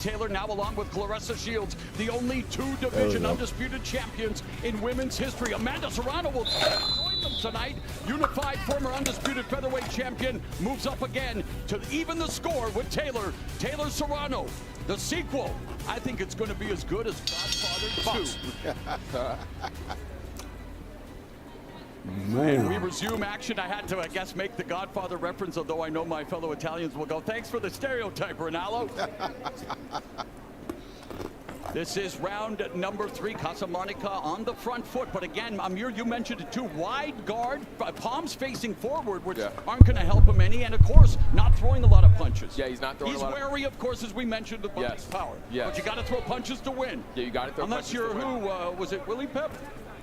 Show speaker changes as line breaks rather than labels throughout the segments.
Taylor now along with Claressa Shields, the only two-division undisputed champions in women's history. Amanda Serrano will join them tonight. Unified former undisputed featherweight champion moves up again to even the score with Taylor. Taylor Serrano, the sequel. I think it's going to be as good as Godfather 2.
Man.
We resume action. I had to, I guess, make the Godfather reference, although I know my fellow Italians will go, thanks for the stereotype, Ronaldo. This is round number 3. Casamonica on the front foot. But again, Amir, you mentioned it too. Wide guard, palms facing forward, which aren't going to help him any. And, of course, not throwing a lot of punches.
Yeah, he's not throwing a lot.
He's wary, of course, as we mentioned, of his power.
Yes.
But you got to throw punches to win.
Yeah, you got to throw
punches to win. Unless you're, was it Willie Pep?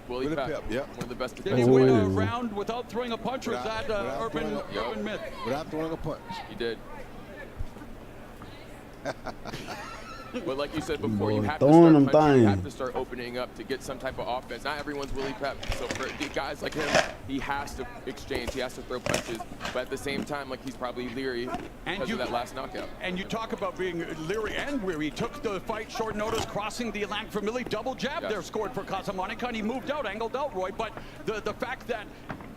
Willie Pep, yeah. One of the best.
Did he win a round without throwing a punch, or is that urban myth?
Without throwing a punch.
He did. But like you said before, you have to start punching, you have to start opening up to get some type of offense. Not everyone's Willie Pep. So for guys like him, he has to exchange, he has to throw punches. But at the same time, like he's probably leery because of that last knockout.
And you talk about being leery and weary. He took the fight short notice, crossing the Atlantic from Millie, double jab there, scored for Casamonica, and he moved out, angled out, Roy. But the fact that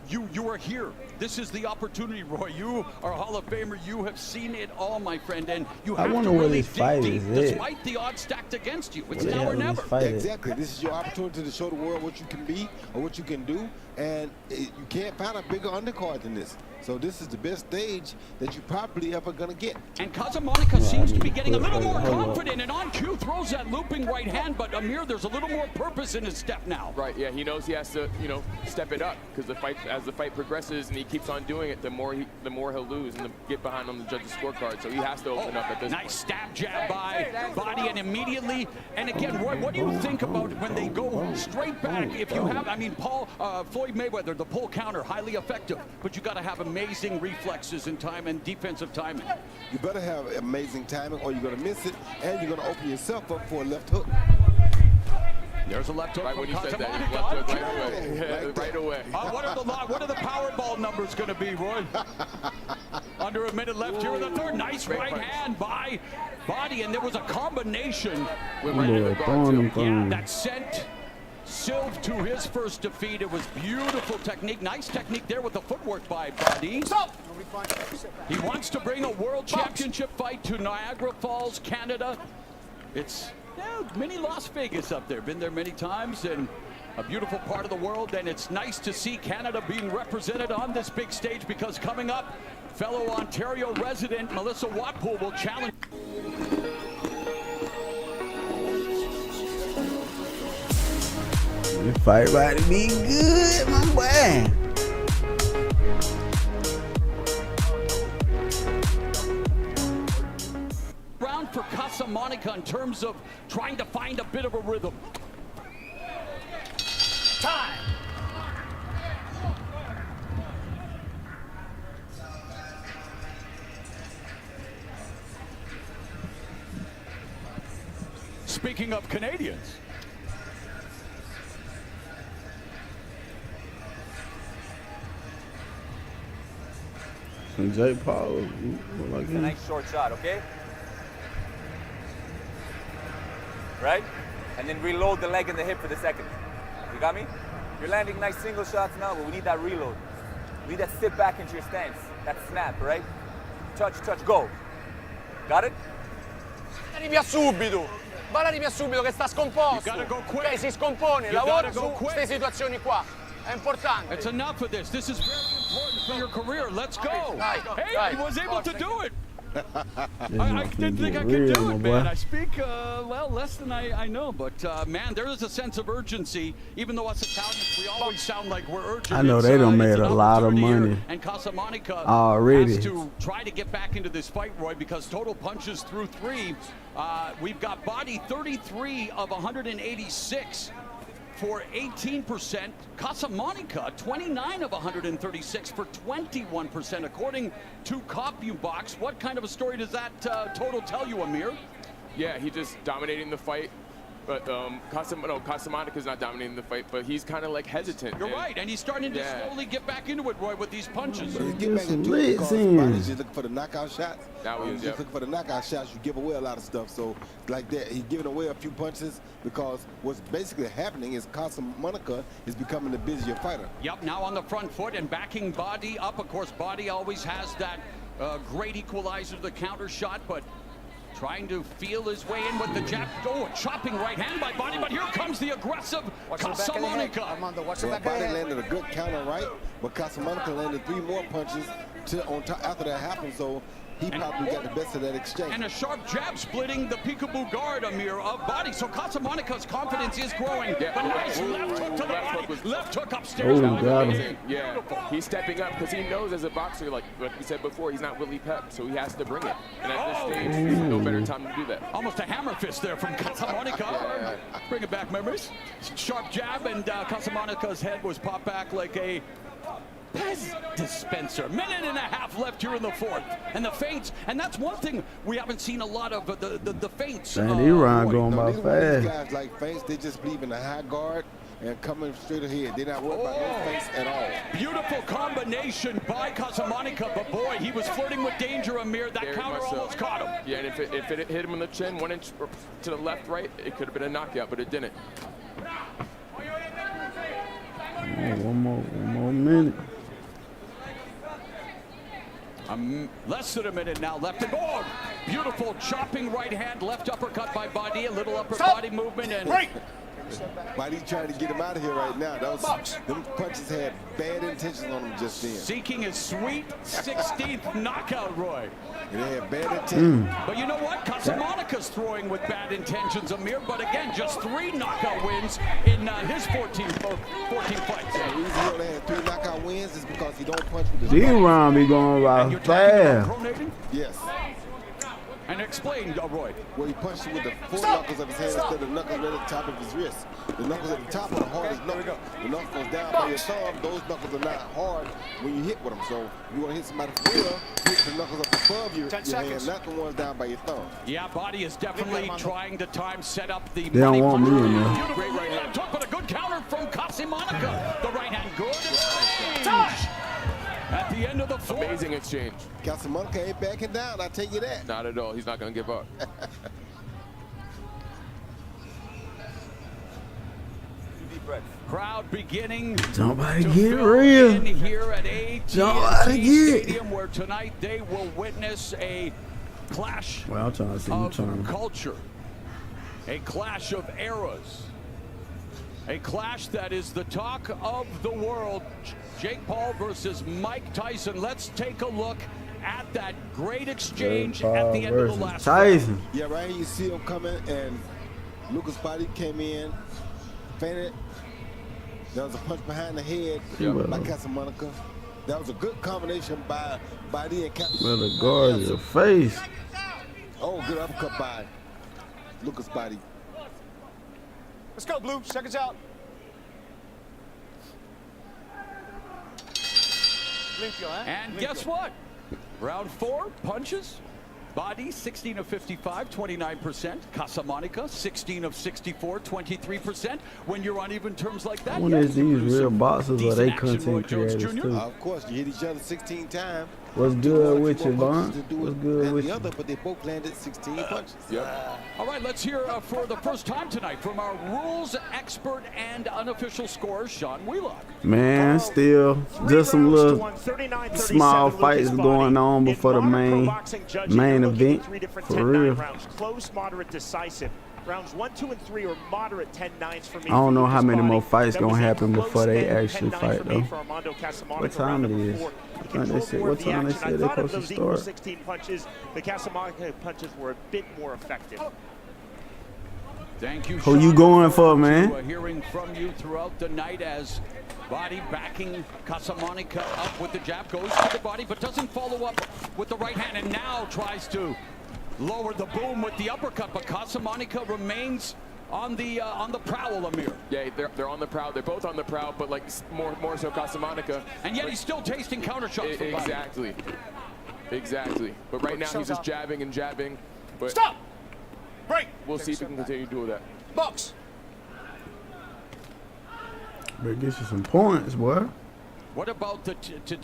you are here. This is the opportunity, Roy. You are a Hall of Famer. You have seen it all, my friend, and you have to really dig deep, despite the odds stacked against you. It's now or never.
Exactly. This is your opportunity to show the world what you can be or what you can do, and you can't find a bigger undercard than this. So this is the best stage that you're probably ever going to get.
And Casamonica seems to be getting a little more confident, and on cue throws that looping right hand, but Amir, there's a little more purpose in his step now.
Right, yeah, he knows he has to, step it up, because as the fight progresses and he keeps on doing it, the more he'll lose and get behind on the judge's scorecard. So he has to open up at this point.
Nice stab jab by Body, and immediately, and again, Roy, what do you think about when they go straight back? If you have, Floyd Mayweather, the pull counter, highly effective, but you got to have amazing reflexes in time and defensive timing.
You better have amazing timing or you're going to miss it, and you're going to open yourself up for a left hook.
There's a left hook.
Right when you said that, he left hook right away. Yeah, right away.
What are the Powerball numbers going to be, Roy? Under a minute left here in the third. Nice right hand by Body, and there was a combination. That sent Silv to his first defeat. It was beautiful technique. Nice technique there with the footwork by Body. He wants to bring a world championship fight to Niagara Falls, Canada. It's mini Las Vegas up there. Been there many times, and a beautiful part of the world. And it's nice to see Canada being represented on this big stage, because coming up, fellow Ontario resident Melissa Watpool will challenge.
The fight about to be good, my boy.
Round for Casamonica in terms of trying to find a bit of a rhythm. Time. Speaking of Canadians.
Jake Paul.
It's a nice short shot, okay? Right? And then reload the leg and the hip for the second. You got me? You're landing nice single shots now, but we need that reload. We need that sit back into your stance. That snap, right? Touch, touch, go. Got it?
Balla via subito che sta scomposto. Ok, si scompone, lavora su queste situazioni qua. È importante.
It's enough of this. This is very important for your career. Let's go. Hey, he was able to do it. I didn't think I could do it, man. I speak, less than I know. But, man, there is a sense of urgency. Even though us Italians, we always sound like we're urgent.
I know they done made a lot of money.
And Casamonica
already
has to try to get back into this fight, Roy, because total punches through 3. We've got Body 33 of 186. For 18%, Casamonica 29 of 136 for 21%, according to CompuBox. What kind of a story does that total tell you, Amir?
Yeah, he just dominating the fight. But Casamanica's not dominating the fight, but he's kind of like hesitant.
You're right, and he's starting to slowly get back into it, Roy, with these punches.
He's getting back into it because Body's just looking for the knockout shots.
Now
he's just looking for the knockout shots. You give away a lot of stuff. So like that, he's giving away a few punches because what's basically happening is Casamanica is becoming the busier fighter.
Yep, now on the front foot and backing Body up. Of course, Body always has that great equalizer, the counter shot, but trying to feel his way in with the jab. Oh, a chopping right hand by Body, but here comes the aggressive Casamanica.
Well, Body landed a good counter right, but Casamanica landed 3 more punches on top after that happened, so he probably got the best of that exchange.
And a sharp jab splitting the peekaboo guard, Amir, of Body. So Casamanica's confidence is growing.
Yeah.
A nice left hook to the body. Left hook upstairs.
Oh, got him.
Yeah, he's stepping up because he knows as a boxer, like we said before, he's not Willie Pep, so he has to bring it. And at this stage, there's no better time to do that.
Almost a hammer fist there from Casamanica. Bring it back, memories. Sharp jab, and Casamanica's head was popped back like a Pez dispenser. Minute and a half left here in the fourth. And the feints, and that's one thing we haven't seen a lot of, the feints.
And Iran going by
These
fast.
guys like feints, they just believe in the high guard and coming straight ahead. They're not worried about no feints at all.
Beautiful combination by Casamanica, but boy, he was flirting with danger, Amir. That counter almost caught him.
Yeah, and if it hit him in the chin, 1 inch to the left, right, it could have been a knockout, but it didn't.
Oh, one more minute.
Less than a minute now left. And oh, beautiful chopping right hand, left uppercut by Body, a little upper body movement, and
Body trying to get him out of here right now. Them punches had bad intentions on him just then.
seeking his sweet 16th knockout, Roy.
And they had bad intentions.
But you know what? Casamanica's throwing with bad intentions, Amir. But again, just 3 knockout wins in his 14 fights.
Yeah, the reason he only had 3 knockout wins is because he don't punch with his
D-Ron be going by fast.
Yes.
And explain, Roy.
Well, he punched him with the 4 knuckles of his hand instead of the knuckles right at the top of his wrist. The knuckles at the top are the hardest knuckles. The knuckles down by your thumb, those knuckles are not hard when you hit with them. So you want to hit somebody for real, hit the knuckles up above your hand, not the ones down by your thumb.
Yeah, Body is definitely trying to set up the
They don't want me in there.
Beautiful right left hook, but a good counter from Casamanica. The right hand good. At the end of the fourth.
Amazing exchange.
Casamanica ain't backing down, I tell you that.
Not at all. He's not going to give up.
Crowd beginning
Somebody
to
get
fill
real.
in here at
Somebody
AT&T
get.
Stadium, where tonight they will witness a clash
Well, I'm trying to see
of culture, a clash of eras, a clash that is the talk of the world. Jake Paul versus Mike Tyson. Let's take a look at that great exchange at the end of the last
Tyson.
round.
Yeah, right here you see him coming, and Lucas Body came in, feinted. There was a punch behind the head by Casamanica. That was a good combination by Body and Casamanica.
Better guard your face.
Oh, good uppercut by Lucas Body.
Let's go, Blue. Seconds out.
And guess what? Round 4, punches. Body, 16 of 55, 29%. Casamanica, 16 of 64, 23%. When you're on even terms like that,
When is these real boxers or they content creators too?
Of course, you hit each other 16 times.
What's good with you, Vaughn? What's good with you?
But they both landed 16 punches.
All right, let's hear for the first time tonight from our rules expert and unofficial scorer, Sean Wheelock.
Man, still just some little small fights going on before the main event. For real.
Close, moderate, decisive. Rounds 1, 2, and 3 are moderate 10-9s for me.
I don't know how many more fights gonna happen before they actually fight though. What time it is? What time they said they're supposed to start?
16 punches. The Casamanica punches were a bit more effective.
Thank you,
Who
Sean.
you going for, man?
Hearing from you throughout the night as Body backing Casamanica up with the jab, goes to the body, but doesn't follow up with the right hand, and now tries to lower the boom with the uppercut, but Casamanica remains on the prowl, Amir.
Yeah, they're on the prowl. They're both on the prowl, but like more so Casamanica.
And yet he's still tasting counter shots from Body.
Exactly. But right now he's just jabbing and jabbing. But
Stop! Break!
we'll see if he can continue to do that.
Box.
Better get you some points, boy.
What about the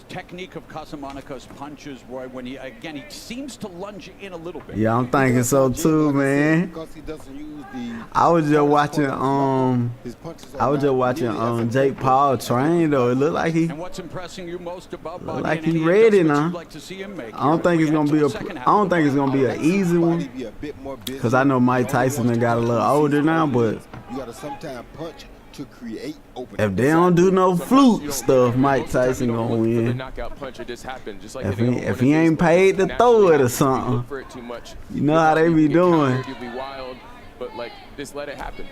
technique of Casamanica's punches, Roy? When he seems to lunge in a little bit.
Yeah, I'm thinking so too, man.
Because he doesn't use the.
I was just watching Jake Paul train though. It looked like he.
And what's impressing you most about Buddy?
Like
and
he
any
ready
adjustments
now.
you'd like to see him make
I don't think it's gonna be an easy one. Cause I know Mike Tyson done got a little older now, but
You gotta sometimes punch to create openings.
if they don't do no fluke stuff, Mike Tyson gonna
The
win.
knockout punch, it just happened. Just like
If he ain't paid to throw it or something, you know how they be doing.
You'll be wild, but like just let it happen.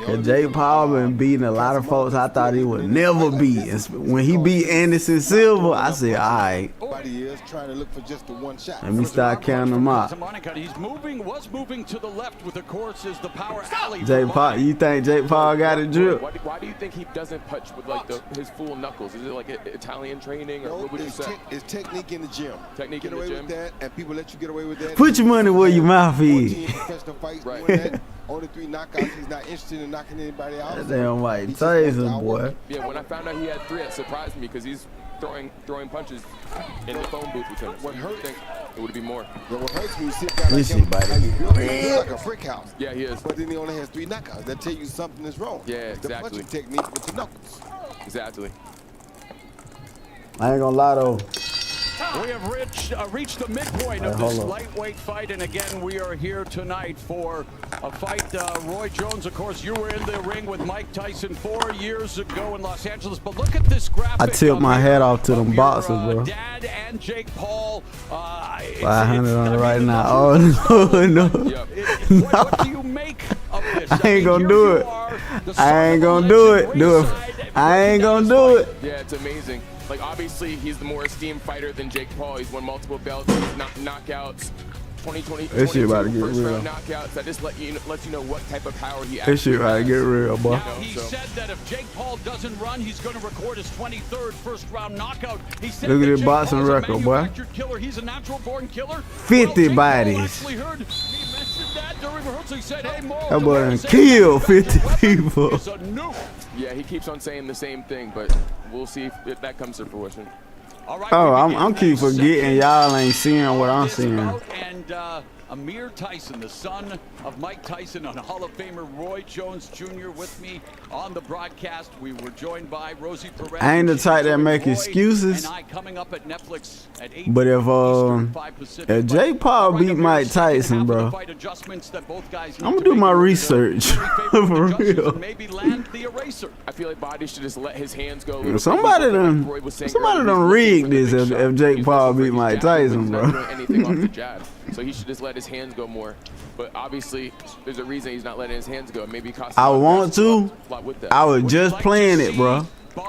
And Jake Paul been beating a lot of folks I thought he would never beat. When he beat Anderson Silva, I said, all right.
Everybody is trying to look for just the one shot.
Let me start counting them out.
He's was moving to the left with, of course, is the power alley.
Jake Paul, you think Jake Paul got a drip?
Why do you think he doesn't punch with like his full knuckles? Is it like Italian training, or what would you say?
It's technique in the gym.
Technique
get
in the
away
gym.
with that, and people let you get away with that.
Put your money where your mouth
14
is.
professional fights
Right.
doing that. Only 3 knockouts. He's not interested in knocking anybody out.
That damn Mike
He just wants to
Tyson,
outwork
boy.
you.
Yeah, when I found out he had 3, it surprised me because he's throwing punches in the phone booth with him.
What hurt?
Think it would be more.
Yeah, what hurts when you sit down
This
like him,
shit, buddy.
like he's built, he looks like a brick house.
Yeah, he is.
But then he only has 3 knockouts. That tell you something is wrong.
Yeah,
The
exactly.
punching technique with the knuckles.
Exactly.
I ain't gonna lie though.
We have reached the midpoint of this lightweight fight, and again, we are here tonight for a fight. Roy Jones, of course, you were in the ring with Mike Tyson 4 years ago in Los Angeles, but look at this graphic.
I tipped my hat off to them boxers, bro.
Dad and Jake Paul.
500 on it right now. Oh no.
What do you make of this?
I ain't gonna do it. I ain't gonna do it. I ain't gonna do it.
Yeah, it's amazing. Like, obviously, he's the more esteemed fighter than Jake Paul. He's won multiple belts, knockouts, 2020,
This shit about to get
first
real.
round knockouts. That just lets you know what type of power he
This shit about to get real, boy.
Now, he said that if Jake Paul doesn't run, he's going to record his 23rd first-round knockout. He said
Look at
that
this
Jake
boxing
Paul's a
record, boy.
manufactured killer. He's a natural-born killer.
50
Jake Paul
bodies.
actually heard, he mentioned that during rehearsal. He said, hey, Mo,
That boy done killed 50 people.
It's a nuke.
Yeah, he keeps on saying the same thing, but we'll see if that comes to fruition.
All right,
Oh,
we begin
I'm keep
the
forgetting
second
y'all ain't seeing what I'm
this
seeing.
bout, and Amir Tyson, the son of Mike Tyson, and Hall of Famer Roy Jones Jr. with me on the broadcast. We were joined by Rosie Perez.
I ain't the type that make
Roy
excuses.
And I coming up at Netflix at 8
But if
Eastern, 5 Pacific.
if Jake Paul
Right,
beat
Amir,
Mike
second half
Tyson,
of the
bro,
fight adjustments that both guys need
I'ma
to
do
make
my
in order to
research.
very favorable
For
adjustments
real.
and maybe land the eraser.
I feel like Body should just let his hands go. a little bit.
Somebody
Like
done
Roy was saying
somebody
earlier,
done
he's looking
rigged
for the
this
big
if
shot.
Jake
He's
Paul
looking
beat
for
Mike
his jab, but
Tyson,
he's not
bro.
doing anything off the jab. So he should just let his hands go more. But obviously, there's a reason he's not letting his hands go. Maybe it costs
I
him
want to.
a lot with that.
I was just playing it, bro.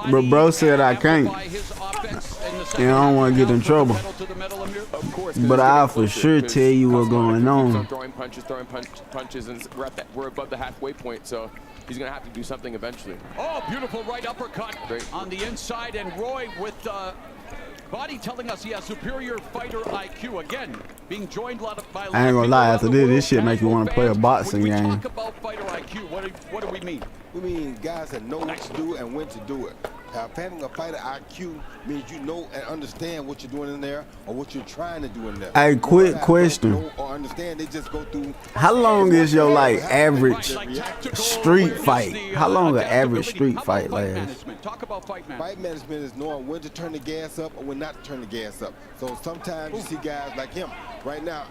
But bro said I can't. And I don't want to get in trouble.
Of course,
But I'll for sure tell you what's going on.
Throwing punches, and we're above the halfway point, so he's gonna have to do something eventually.
Oh, beautiful right uppercut
Great.
on the inside, and Roy with Body telling us he has superior fighter IQ. Again, being joined by
I ain't gonna lie, after this shit make you wanna play a boxing
when we
game.
talk about fighter IQ, what do we mean?
We mean guys that know what to do and when to do it. Having a fighter IQ means you know and understand what you're doing in there or what you're trying to do in there.
Hey, quick
Guys
question.
don't know or understand, they just go through.
How long is your like average street fight? How long an average street fight lasts?
Talk about fight management.
Fight management is knowing when to turn the gas up or when not to turn the gas up. So sometimes you see guys like him. Right now,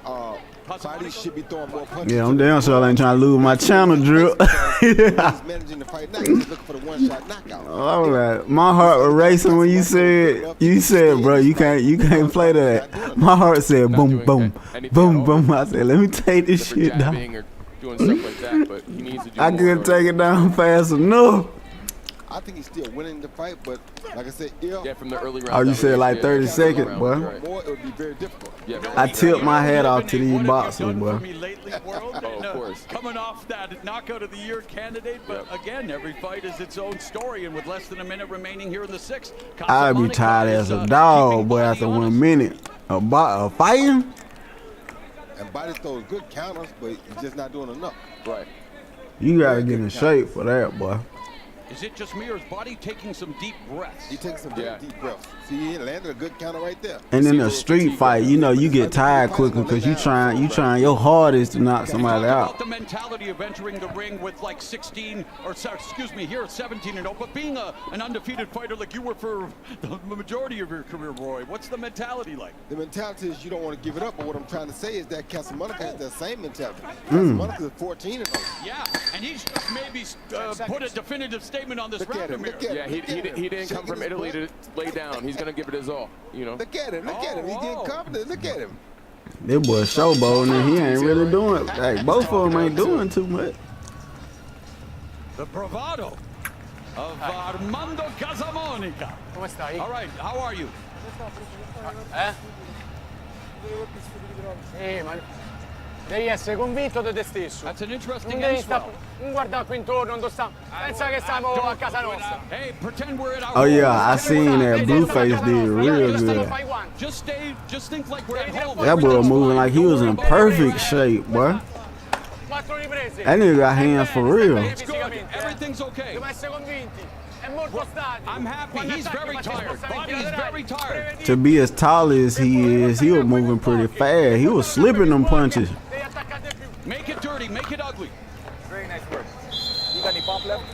Body should be throwing more punches.
Yeah, I'm damn sure I ain't trying to lose my channel drip.
He's managing the fight now. He's looking for the one-shot knockout.
All right. My heart was racing when you said, bro, you can't play that. My heart said boom, boom, boom, boom. I said, let me take this shit down.
Jabbing or doing stuff like that, but he needs to do
I
more
couldn't
of
take it down fast enough.
I think he's still winning the fight, but like I said, if
Yeah, from the early rounds.
Oh, you said like 30
yeah,
seconds,
round,
boy.
right.
more, it would be very difficult.
Yeah, very
I
difficult.
tipped my hat off to these
What have you
boxers,
done
boy.
for me lately, world?
Oh, of course.
Coming off that knockout of the year candidate, but again, every fight is its own story, and with less than a minute remaining here in the sixth,
I'd be tired as a dog, boy, after 1 minute. A fighting?
And Body throws good counters, but he's just not doing enough.
Right.
You gotta get in shape for that, boy.
Is it just me or is Body taking some deep breaths?
He takes some very deep breaths. See, he landed a good counter right there.
And in a street fight, you know, you get tired quicker because you trying your hardest to knock somebody
Talk
out.
about the mentality of entering the ring with like 16 or excuse me, here at 17-0, but being an undefeated fighter like you were for the majority of your career, Roy. What's the mentality like?
The mentality is you don't want to give it up, but what I'm trying to say is that Casamonica has that same mentality. Casamonica is 14-0.
Yeah, and he's maybe put a definitive statement on this
Look at
round,
him,
Amir.
look at him.
Yeah, he didn't come from Italy to lay down. He's gonna give it his all, you know.
Look at him, look at him. He's getting confident. Look at him.
This boy showboating and he ain't really doing. Like both of them ain't doing too much.
The bravado of Armando Casamonica.
Come stai?
All right, how are you?
Ma devi essere convinto di te stesso.
That's an interesting
Non devi stare,
swell.
non guardare qui intorno, non sta. Pensa che stiamo a casa nostra.
Hey, pretend we're at our
Oh yeah, I seen that Blueface did real good.
Just think like we're at home.
That boy moving like he was in perfect shape, boy.
Quattro riprese.
That nigga got hands for real.
It's good. Everything's okay.
Dobbiamo essere convinti. È molto stanco.
I'm happy. He's very tired. Body is very tired.
To be as tall as he is, he was moving pretty fast. He was slipping them punches.
Devi attaccare più.
Make it dirty. Make it ugly.
Very nice work. You got any pump left?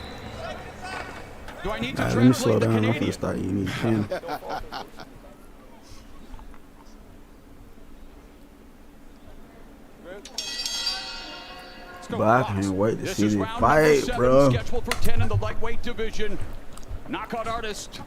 Do I need to
Alright, let me slow
translate the
down. I'm finna
Canadian?
start eating these pen. But I can't wait to
This
see
is
this
round
fight,
number 7,
bro.
scheduled for 10 in the lightweight division. Knockout artist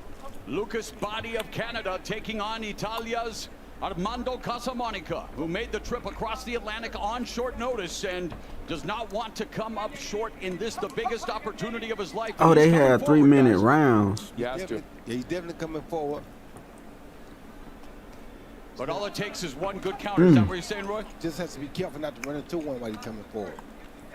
Lucas Body of Canada taking on Italia's Armando Casamonica, who made the trip across the Atlantic on short notice and does not want to come up short in this, the biggest opportunity of his life.
Oh,
And
they
he's coming
had
forward,
3-minute
guys.
rounds.
He has to.
Yeah, he's definitely coming forward.
But all it takes is one good counter. Is that what you're saying, Roy?
Just has to be careful not to run into one while he's coming forward.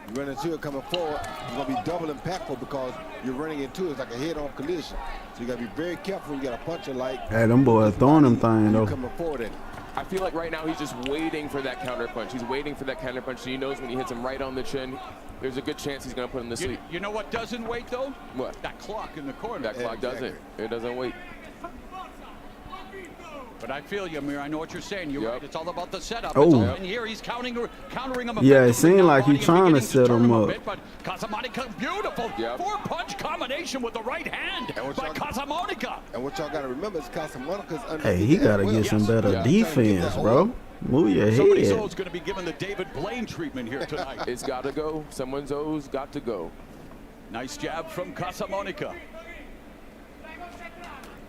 You run into it coming forward, it's going to be double impactful because you're running into it. It's like a head-on collision. So you got to be very careful when you got a puncher like
Hey, them boys throwing them things,
you
though.
coming forward at him.
I feel like right now he's just waiting for that counter punch. He's waiting for that counter punch. So he knows when he hits him right on the chin, there's a good chance he's going to put him to sleep.
You know what doesn't wait, though?
What?
That clock in the corner.
That clock
Exactly.
doesn't. It doesn't wait.
But I feel you, Amir. I know what you're saying. You're
Yep.
right. It's all about the setup.
Oh.
It's all in here. He's countering him.
Yeah, it
effectively
seemed
now,
like he
Body, and
trying to
beginning
set
turn
him
a
up.
bit, but Casamonica, beautiful
Yep.
four-punch combination with the right hand
And what
by
y'all-
Casamonica.
And what y'all got to remember is Casamonica's under.
Hey, he gotta get some better
Yeah.
defense, bro. Move your
Somebody's
head.
O's going to be given the David Blaine treatment here tonight.
It's got to go. Someone's O's got to go.
Nice jab from Casamonica.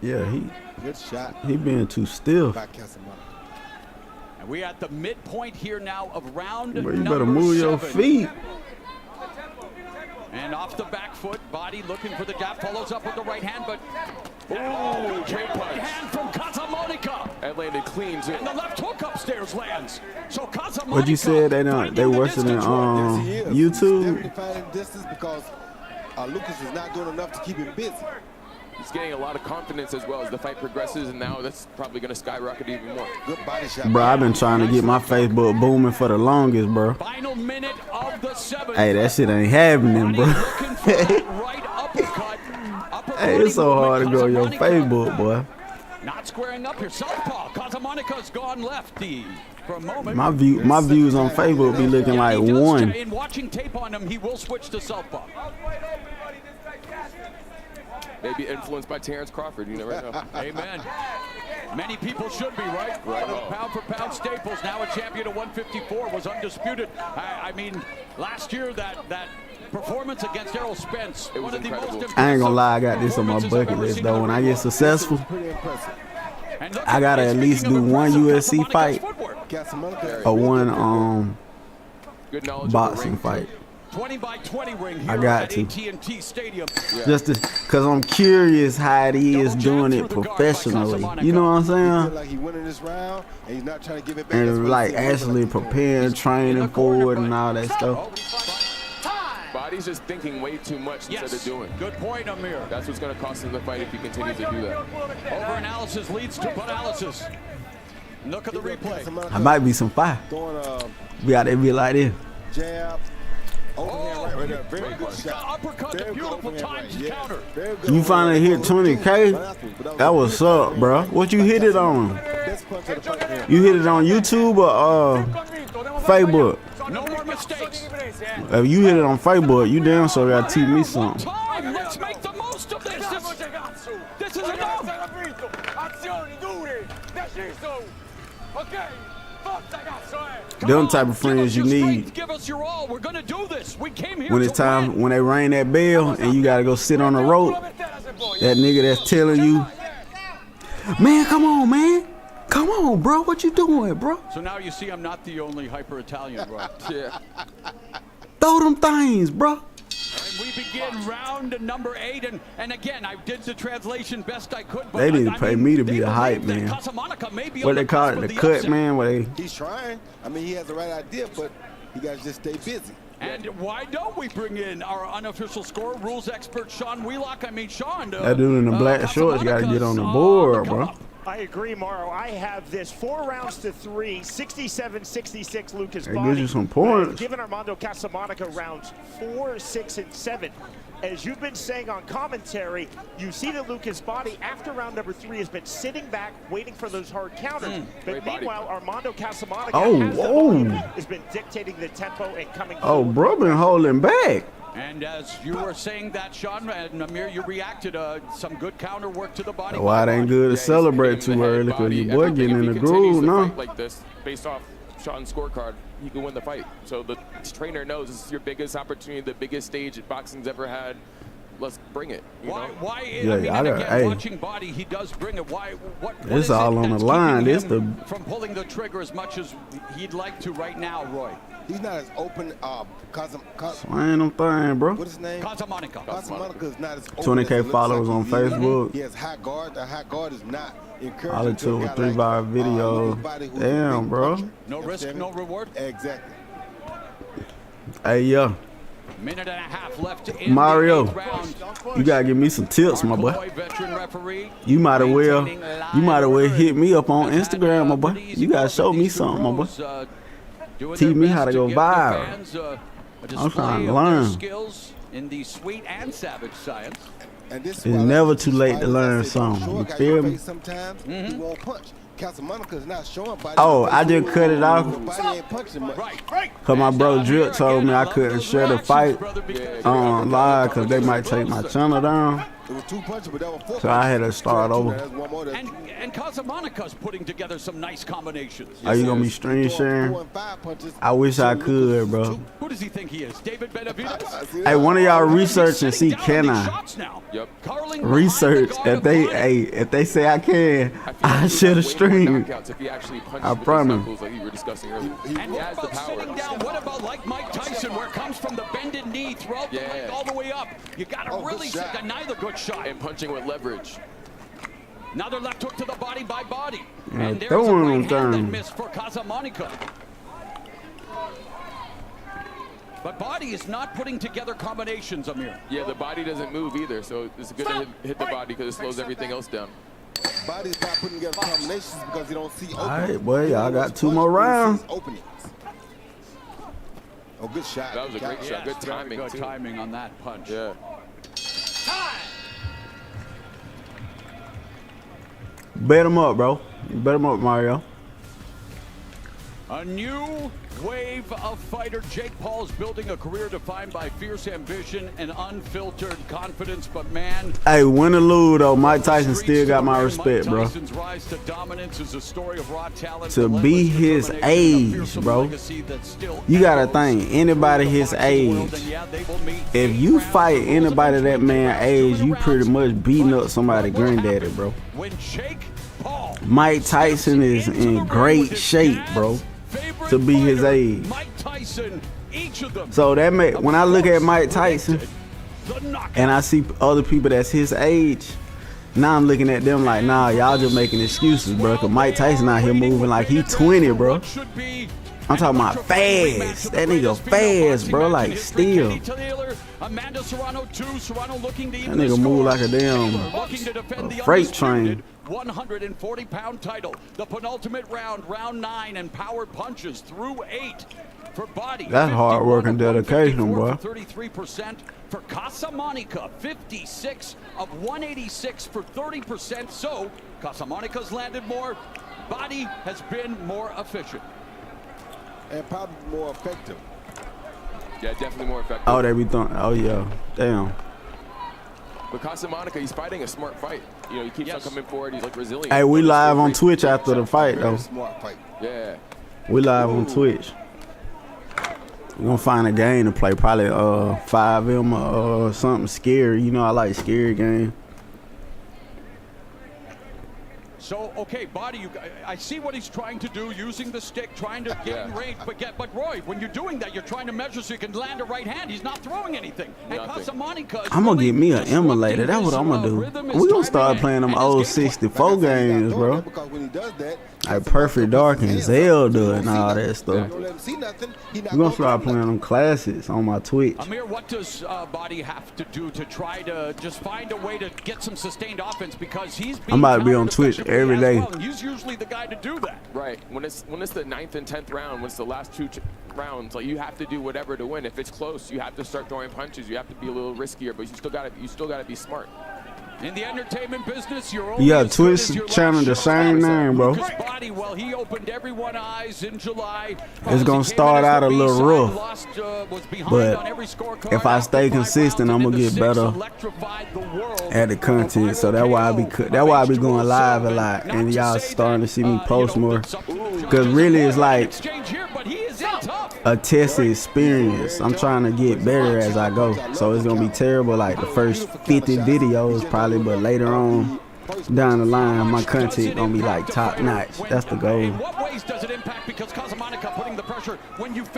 Yeah,
Good shot
he being too stiff.
by Casamonica.
And we at the midpoint here now of round
Bro, you
number
better move your
7.
feet.
And off the back foot, Body looking for the jab, follows up with the right hand, but
Ooh,
right
great punch.
hand from Casamonica.
That landed clean, too.
And the left hook upstairs lands. So Casamonica.
What you said? They don't. They worse than
Yes, he is. He's
YouTube.
definitely finding distance because Lucas is not doing enough to keep him busy.
He's getting a lot of confidence as well as the fight progresses, and now that's probably going to skyrocket even more.
Good body shot.
Bro, I've been trying to get my Facebook booming for the longest, bro.
Final minute of the 7th.
Hey, that shit ain't happening,
Body
bro.
looking for that right uppercut. Upper
Hey,
body
it's so hard to
movement.
go your
Casamonica
Facebook, boy.
Not squaring up here. Southpaw. Casamonica's gone lefty for a moment.
My views on Facebook be looking like
He does
one.
In watching tape on him, he will switch to southpaw.
Maybe influenced by Terrence Crawford. You never know.
Amen. Many people should be, right?
Right.
One of the pound-for-pound staples, now a champion at 154, was undisputed. I mean, last year that performance against Errol Spence,
It was
one of the most
incredible.
impressive
I ain't gonna lie, I got this on my
performances I've
bucket
ever
list
seen
though.
in
When
the
I
ring.
get successful,
Pretty impressive.
And look,
I gotta at
speaking
least
of
do one
impressive,
UFC
Casamonica's
fight
footwork.
Casamonica.
or one
Good knowledge
boxing
of the ring,
fight.
20 by 20 ring here
I got
at
to.
AT&T Stadium.
Just cause I'm curious how it is doing it professionally. You know what I'm
He feel
saying?
like he winning this round, and he's not trying to give it back. That's
And
what
like
he said.
actually preparing, training for it and all that stuff.
Body's just thinking way too much instead of doing.
Good point, Amir.
That's what's going to cost him the fight if he continues to do that.
Overanalysis leads to paralysis. Look at the replay.
I might be some fire.
Throwing
Be out there be like this.
jab. Overhand right there. Very good shot.
Uppercut, the
Very good
beautiful
overhand
times
right.
counter.
Very good
You finally hit
overhand.
20K? That was up, bro. What you hit it on?
Best punch of the fight here.
You hit it on YouTube or Facebook?
No more mistakes.
If you hit it on Facebook, you damn so gotta teach me something.
Time. Let's make the most of this. This is enough.
Azioni dure, deciso. Ok, forza cazzo,
Them type of friends you need
Give us your all. We're gonna do this. We came here
when it's
to
time,
win.
when they ring that bell and you gotta go sit on the rope. That nigga that's telling you, man, come on, man. Come on, bro. What you doing, bro?
So now you see I'm not the only hyper-Italian, bro.
Yeah.
Throw them things, bro.
And we begin round number 8, and again, I did the translation best I could. But
They didn't pay me to be
they
the hype
believe that
man.
Casablanca may be
What
on
they call it,
cusp
the
of
cut
upset.
man. Where they
He's trying. I mean, he has the right idea, but he got to just stay busy.
And why don't we bring in our unofficial score rules expert, Sean Wheelock? I mean, Sean.
that dude in the black shorts gotta get on the board, bro.
I agree, Morrow. I have this 4 rounds to 3, 67-66 Lucas
That
Body.
gives you some points.
I've given Armando Casamonica rounds 4, 6, and 7. As you've been saying on commentary, you see that Lucas Body, after round number 3, has been sitting back, waiting for those hard counters. But
great body.
meanwhile, Armando Casamonica
Oh,
has been dictating the tempo and coming
Oh,
forward.
bro, been holding back.
And as you were saying that, Sean and Amir, you reacted some good counter work to the body.
Why it ain't good to
Yeah, he's
celebrate
hitting
too
the head
early? Cause
body.
your
I
boy
think
getting
if
in
he
the
continues
groove
to
now.
fight like this, based off Sean's scorecard, he can win the fight. So the trainer knows this is your biggest opportunity, the biggest stage that boxing's ever had. Let's bring it. You know?
Why?
Yeah,
I mean,
I
and
got-
again,
hey.
watching Body, he does bring it. Why? What
It's
is
all
it
on the
that's
line.
keeping
This
him
the-
from pulling the trigger as much as he'd like to right now, Roy?
He's not as open.
Swing them thing, bro.
What is his name?
Casamonica.
Casablanca is not as open
20K
as it looks
followers
like
on
he is.
Facebook.
He has high guard. The high guard is not encouraging.
All it
to a
took was
guy
3
like,
viral videos.
Lucas Body, who's a
Damn,
big
bro.
puncher.
No
You
risk,
understand
no
me?
reward.
Exactly.
Hey, yeah,
Minute and a half left in
Mario,
the 8th round.
you gotta give me some tips, my boy.
Coy veteran referee.
You might have well
Maintaining
hit me up on
live order.
Instagram, my boy.
These
You gotta show me
these
something, my boy.
pros, doing
Teach
their
me
best
how to go
give the
viral.
fans, a
I'm
display
trying to
of their
learn.
skills in the sweet and savage science.
And this is
It's
why I
never
like to
too
teach
late to
fighters,
learn
I say,
something,
don't
you
show a guy
feel
your
me?
face sometimes, he won't punch. Casablanca is not showing body.
Oh, I just cut it off.
The body ain't punching much.
Right.
Cause my bro
And,
Drip
here
told
again,
me I
love
couldn't
those
share the
reactions,
fight
brother, because
live cause they might take my channel down.
It was 2 punches, but that was 4
So I had to
punches.
start
Two,
over.
that's one more. That's
And Casamonica's putting together some nice combinations.
Are you gonna be stream
throwing
sharing?
4 and 5 punches.
I wish I
So Lucas
could,
is
bro.
2.
Who does he think he is? David Benavides?
See
Hey,
that?
one of y'all research and see
Sitting down
can
these
I
shots now.
Yep.
Curling behind
research
the guard
if
of
they
Body.
if they say I can,
I feel
I
like
should have
he'll have way more
streamed.
knockouts if he actually punches
I
with those
promise.
knuckles like you were discussing earlier.
And
He
what
has the
about
power.
sitting down? What about like Mike Tyson, where it comes from the bended knee throughout the leg all the way up? You got to
Oh, good
really
shot.
deny the good shot.
And punching with leverage.
Another left hook to the body by Body.
Yeah,
And there's a
throwing
right
them
hand that
things.
missed for Casamonica. But Body is not putting together combinations, Amir.
Yeah, the body doesn't move either, so it's good to hit the body because it slows everything else down.
Body's not putting together combinations because he don't see openings.
Alright, boy,
He
y'all
only
got
wants
2 more
punch when he
rounds.
sees openings. Oh, good shot.
That was a great
Good
shot. Good
Very
timing,
good
too.
timing on that punch.
Yeah.
Bet him up, bro. Bet him up, Mario.
A new wave of fighter. Jake Paul's building a career defined by fierce ambition and unfiltered confidence. But man,
Hey, win or lose though, Mike Tyson
streets
still got my
of
respect,
Mike
bro.
Tyson's rise to dominance is a story of raw talent,
To
relentless
be his
determination, and a
age,
fearsome
bro.
legacy that still
You gotta
echoes
think, anybody
through the
his
boxing world.
age,
And yeah, they will meet
if
8
you
rounds.
fight
The rules
anybody
eventually
that man
rounds,
age,
two
you pretty
rounds.
much beating
But
up somebody
what will
granddaddy,
happen
bro.
When Jake Paul
Mike Tyson is
into the
in
ring
great
with his
shape,
dad's
bro,
favorite
to be his
fighter,
age.
Mike Tyson, each of them.
So that make when I look at Mike Tyson
The knockout.
and I see other people that's his age, now I'm looking at them like, nah, y'all just making excuses, bro. Cause Mike Tyson out here moving like he 20, bro. I'm talking about fast. That nigga fast, bro, like still.
Amanda Serrano 2. Serrano looking to
That
even the
nigga move
score.
like a damn
Looking to defend the
freight train.
140-pound title. The penultimate round, round 9, and power punches through 8 for Body.
That's hard work and dedication, boy.
33% for Casamonica. 56 of 186 for 30%. So Casamonica's landed more. Body has been more efficient.
And probably more effective.
Yeah, definitely more effective.
Oh, they be throwing. Oh, yeah. Damn.
But Casamonica, he's fighting a smart fight. You know, he keeps on coming forward. He's like resilient.
Hey, we live on Twitch after the fight, though.
Smart fight.
Yeah.
We live on Twitch. We're gonna find a game to play, probably 5M or something scary. You know, I like scary games.
So, okay, Body, I see what he's trying to do, using the stick, trying to gain range. But Roy, when you're doing that, you're trying to measure so you can land a right hand. He's not throwing anything. And Casamonica is
I'm gonna get me an emulator. That's what I'm gonna do. We gonna start playing them old 64 games, bro.
Because when he does that,
Like Perfect Dark and Zelda and all that stuff.
don't let him see nothing. He not
We're gonna start playing them classics on my Twitch.
Amir, what does Body have to do to try to just find a way to get some sustained offense? Because he's being
I'm about to be on Twitch every day.
well, and he's usually the guy to do that.
Right. When it's the 9th and 10th round, when it's the last 2 rounds, like you have to do whatever to win. If it's close, you have to start throwing punches. You have to be a little riskier, but you still gotta be smart.
In the entertainment business, you're only
You got
as good as
Twitch
your
channel
last
the
show.
same name, bro.
Lucas Body, well, he opened everyone's eyes in July.
It's gonna start out a little rough, but if I stay consistent, I'm gonna get better at the content. So that's why I be going live a lot, and y'all starting to see me post more. Cause really, it's like a tested experience. I'm trying to get better as I go. So it's gonna be terrible like the first 50 videos probably, but later on down the line, my content gonna be like top notch. That's the goal.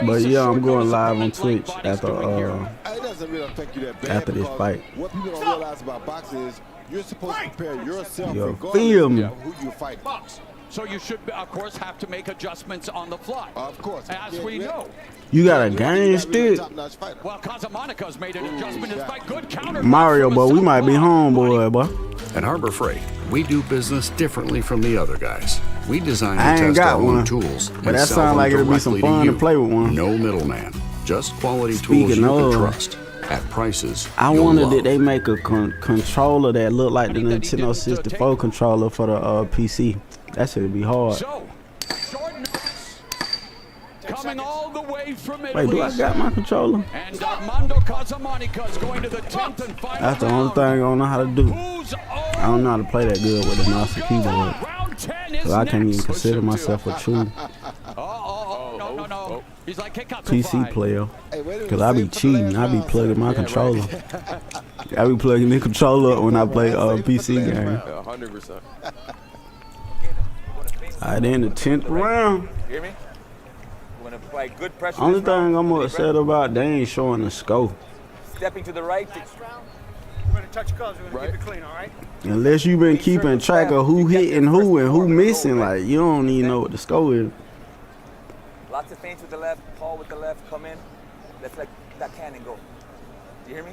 But yeah, I'm going live on Twitch after this fight.
What people don't realize about boxing is you're supposed to prepare yourself
Yo,
regardless
feel me.
of who you fight.
So you should, of course, have to make adjustments on the fly.
Of course.
As we know.
You got a game stick?
Well, Casamonica's made an adjustment. It's by good counter.
Mario, but we might be homeboy, boy.
At Harbor Freight, we do business differently from the other guys. We design
I
and
ain't
test
got
our
one,
own tools
but
and
that
sell
sounds
them
like it'll be some
directly
fun
you.
to play with one.
No middleman, just quality tools
Speaking
you
of,
can trust at prices
I
you'll
wonder
love.
did they make a controller that looked like the Nintendo 64 controller for the PC? That should be hard.
So, short notice, coming all the way from Italy.
Wait, do I got my controller?
And Armando Casamonica is going to the 10th and final
That's the only
round.
thing I don't know how to do.
Who's
I don't know how to play that good with the mouse and keyboard.
round 10 is
So I can't even
next.
consider myself a true
No. He's like, kick out the
PC
five.
player. Cause I be cheating. I be plugging my controller. I be plugging the controller up when I play PC game.
100%.
Alright, then the 10th round.
You hear me? We're gonna apply good pressure.
Only
this round.
thing I'm upset about, they ain't showing the scope.
Stepping to the right.
We're going to touch gloves. We're going to keep it clean, all right?
Unless you been keeping track of who hitting who and who missing, like you don't even know what the score is.
Lots of feints with the left, Paul with the left, come in. Let's let that cannon go. Do you hear me?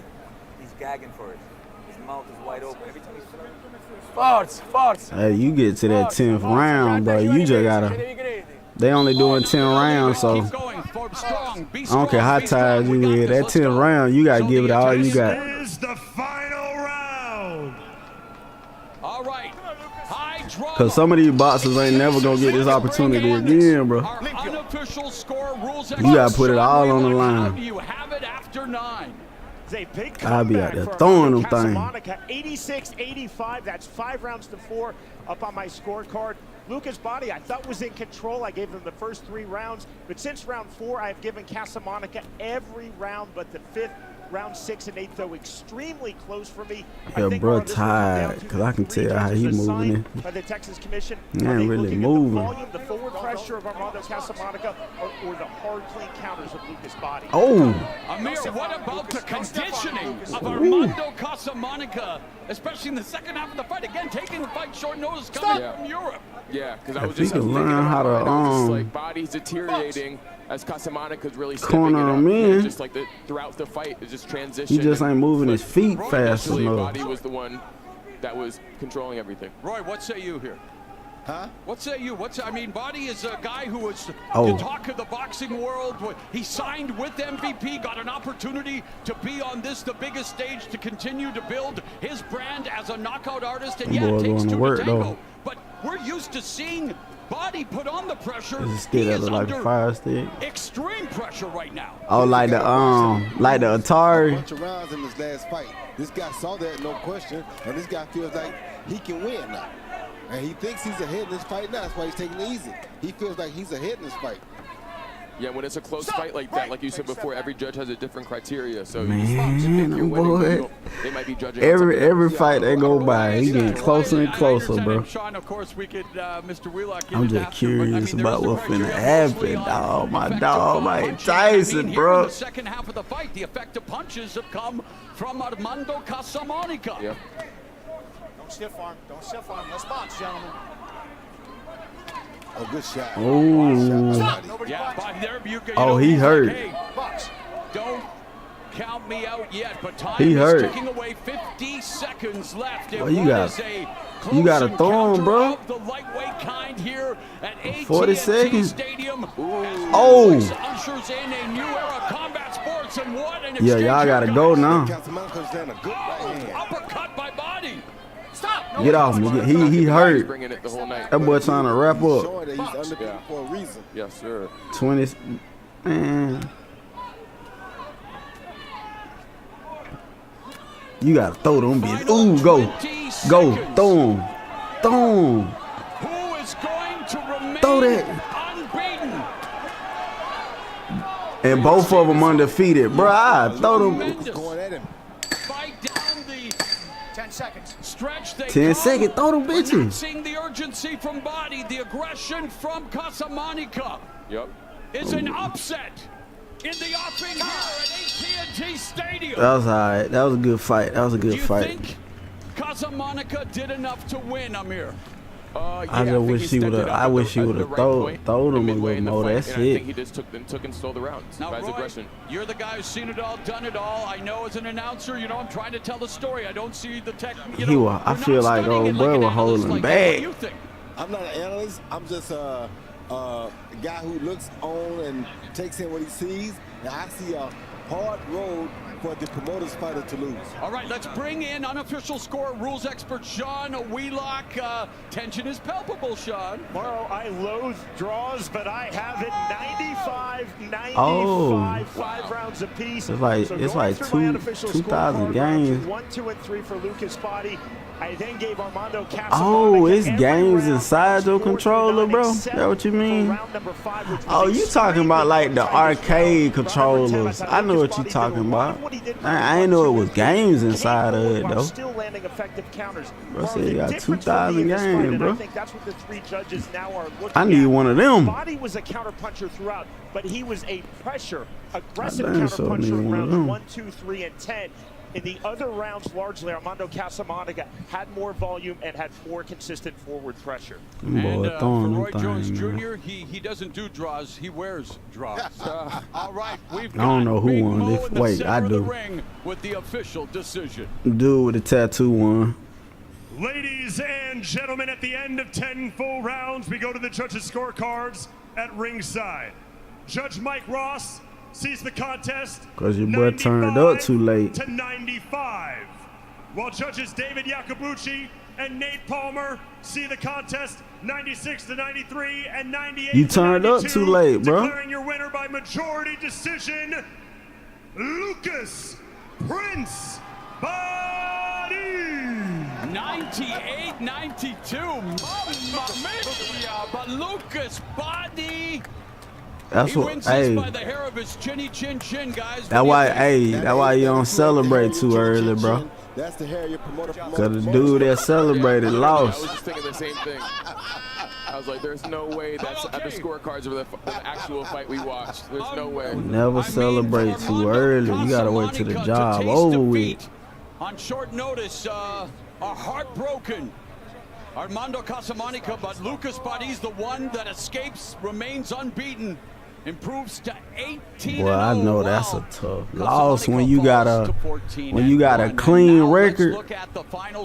He's gagging for it. His mouth is wide open. Every time he's force.
Hey, you get to that 10th round, bro. You just gotta. They only doing 10 rounds, so
Keep going, Forbes, strong. Be
I don't care how
strong.
tired you is. That 10th round, you gotta give it all you got.
Is the final round.
All right. High drama.
Cause some of these boxers ain't never gonna get this opportunity again, bro.
Our unofficial score rules.
You gotta put it all on the line.
How do you have it after 9?
It's a big
I'll be out
comeback
there
for
throwing them
Casamonica.
things.
86-85. That's 5 rounds to 4 up on my scorecard. Lucas Body, I thought was in control. I gave him the first 3 rounds, but since round 4, I've given Casamonica every round but the 5th. Round 6 and 8, though, extremely close for me.
Yeah,
I think
bro,
this will come down
tired,
to
'cause I can
3
tell how he
judges
moving
assigned
it.
by the Texas Commission.
He
Are
ain't
they
really
looking
moving.
at the volume, the forward pressure of Armando Casamonica, or the hard, clean counters of Lucas Body?
Oh,
Amir, what about the conditioning of Armando Casamonica, especially in the second half of the fight? Again, taking the fight short notice. pros coming from Europe.
Yeah, because I was
If he
just
can
thinking
learn how
about it, I was just
to
like body's deteriorating as Casamanica's really stepping
corner
it up.
him in.
Just like throughout the fight, it's just transition.
He just ain't moving his feet fast
Initially,
enough.
Body was the one that was controlling everything.
Roy, what say you here?
Huh?
What say you? I mean, Body is a guy who was
Oh.
the talk of the boxing world. He signed with MVP, got an opportunity to be on the biggest stage to continue to build his brand as a knockout artist. And yeah,
Boy,
it takes
going to
two
work,
to tango.
though.
But we're used to seeing Body put on the pressure.
Is it still
He
that
is
look like a
under
fire stick?
extreme pressure right now.
Oh, like the
A
Atari.
bunch of rounds in his last fight. This guy saw that, no question, and this guy feels like he can win now. And he thinks he's ahead in this fight now. That's why he's taking it easy. He feels like he's ahead in this fight.
Yeah, when it's a close fight like that, like you said before, every judge has a different criteria. So
Man, boy.
they might be judging on something
Every
else.
fight that go by, he getting closer and closer, bro.
Sean, of course, we could, Mr. Wheelock.
I'm just curious about what finna happen, dog. My dog, Mike Tyson,
In
bro.
the second half of the fight, the effective punches have come from Armando Casamonica.
Yeah.
Don't stiff arm. Don't stiff arm. Let's box, gentlemen.
Oh, good shot.
Oh.
Stop. Nobody
Yeah,
box.
but there you go.
Oh, he
he's
hurt.
Like, hey,
Box.
don't count me out yet, but time
He
is
hurt.
ticking away. 50 seconds left.
Well, you gotta throw him, bro.
The lightweight kind here at
40
AT&T
seconds.
Stadium.
Oh.
Ushers in a new era of combat sports, and what an
Yeah,
exchange
y'all
here,
gotta
guys.
go now.
Casamanica's landing a good right hand.
Uppercut by Body.
Stop.
Get off me. He
He's
hurt.
bringing it the whole night.
That boy trying to wrap up.
Showing that he's undefeated for a reason.
Yes, sir.
20. Man. You gotta throw them bitch. Ooh, go. Go. Throw him. Throw him.
Who is going to remain
Throw that.
unbeaten?
And both of them undefeated. Bro, I throw them.
Tremendous
Going at him.
fight down the
10 seconds.
stretch. They
10
come.
seconds. Throw them
We're not
bitches.
seeing the urgency from Body, the aggression from Casamonica.
Yep.
Is an upset in the offing here at AT&T Stadium.
That was alright. That was a good fight. That was a
Do
good
you
fight.
think Casamonica did enough to win, Amir?
I just wish he would've- I wish he would've thrown him a little more. That's
I
it.
think he just took and stole the rounds
Now,
by his
Roy,
aggression.
you're the guy who's seen it all, done it all. I know as an announcer, I'm trying to tell the story. I don't see the tech.
He was- I feel like old bro was holding
What
back.
do you think?
I'm not an analyst. I'm just a guy who looks on and takes in what he sees. And I see a hard road for the promoter's fighter to lose.
All right, let's bring in unofficial score rules expert Sean Wheelock. Tension is palpable, Sean.
Morrow, I loathe draws, but I have it 95,
Oh.
5 rounds apiece.
It's like-
So
it's
going
like
through my
two-
unofficial
2,000
scorecard, rounds
games.
1, 2, and 3 for Lucas Body. I then gave Armando Casamonica
Oh, it's
every
games
round,
inside your
4 through
controller,
9,
bro?
except
That what you
for
mean?
round number 5, which was
Oh, you talking about like the
extremely tightest
arcade
round.
controllers. I know what you talking about. I ain't know it was games inside of it,
While
though.
still landing effective counters.
Bro said
Well,
you
the
got
difference for
2,000
me in this fight,
games,
and
bro.
I think that's what the 3 judges now are looking
I need
at.
one of them.
Body was a counterpuncher throughout, but he was a aggressive
I damn sure need
counterpuncher in
one of
rounds
them.
1, 2, 3, and 10. In the other rounds, largely, Armando Casamonica had more volume and had more consistent forward pressure.
Them
And
boy
for
throwing
Roy
them
Jones
things, man.
Jr., he doesn't do draws, he wears draws. All right, we've
I don't
got
know who
Big
won
Mo
this.
in the
Wait,
center
I
of the
do.
ring with the official decision.
Dude with the tattoo one.
Ladies and gentlemen, at the end of 10 full rounds, we go to the judges' scorecards at ringside. Judge Mike Ross sees the contest
'Cause your boy turned up too late.
to 95, while judges David Yacobucci and Nate Palmer see the contest 96 to 93 and 98
You
to
turned up
92,
too late, bro.
declaring your winner by majority decision, Lucas Prince Body.
98-92, Mamma Mia, but Lucas Body.
That's
He
what.
wins this
Hey,
by the hair of his chinny chin, guys.
that's why. Hey, that's why you don't celebrate too early, bro.
That's the hair your promoter.
Cause the dude that celebrated
I was
lost.
just thinking the same thing. I was like, there's no way that's at the scorecards of the actual fight we watched. There's no way.
Never celebrate too early. You gotta wait till the job over with.
On short notice, are heartbroken. Armando Casamonica, but Lucas Badie's the one that escapes, remains unbeaten, improves to 18.
Well, I know that's a tough loss when you got a clean record.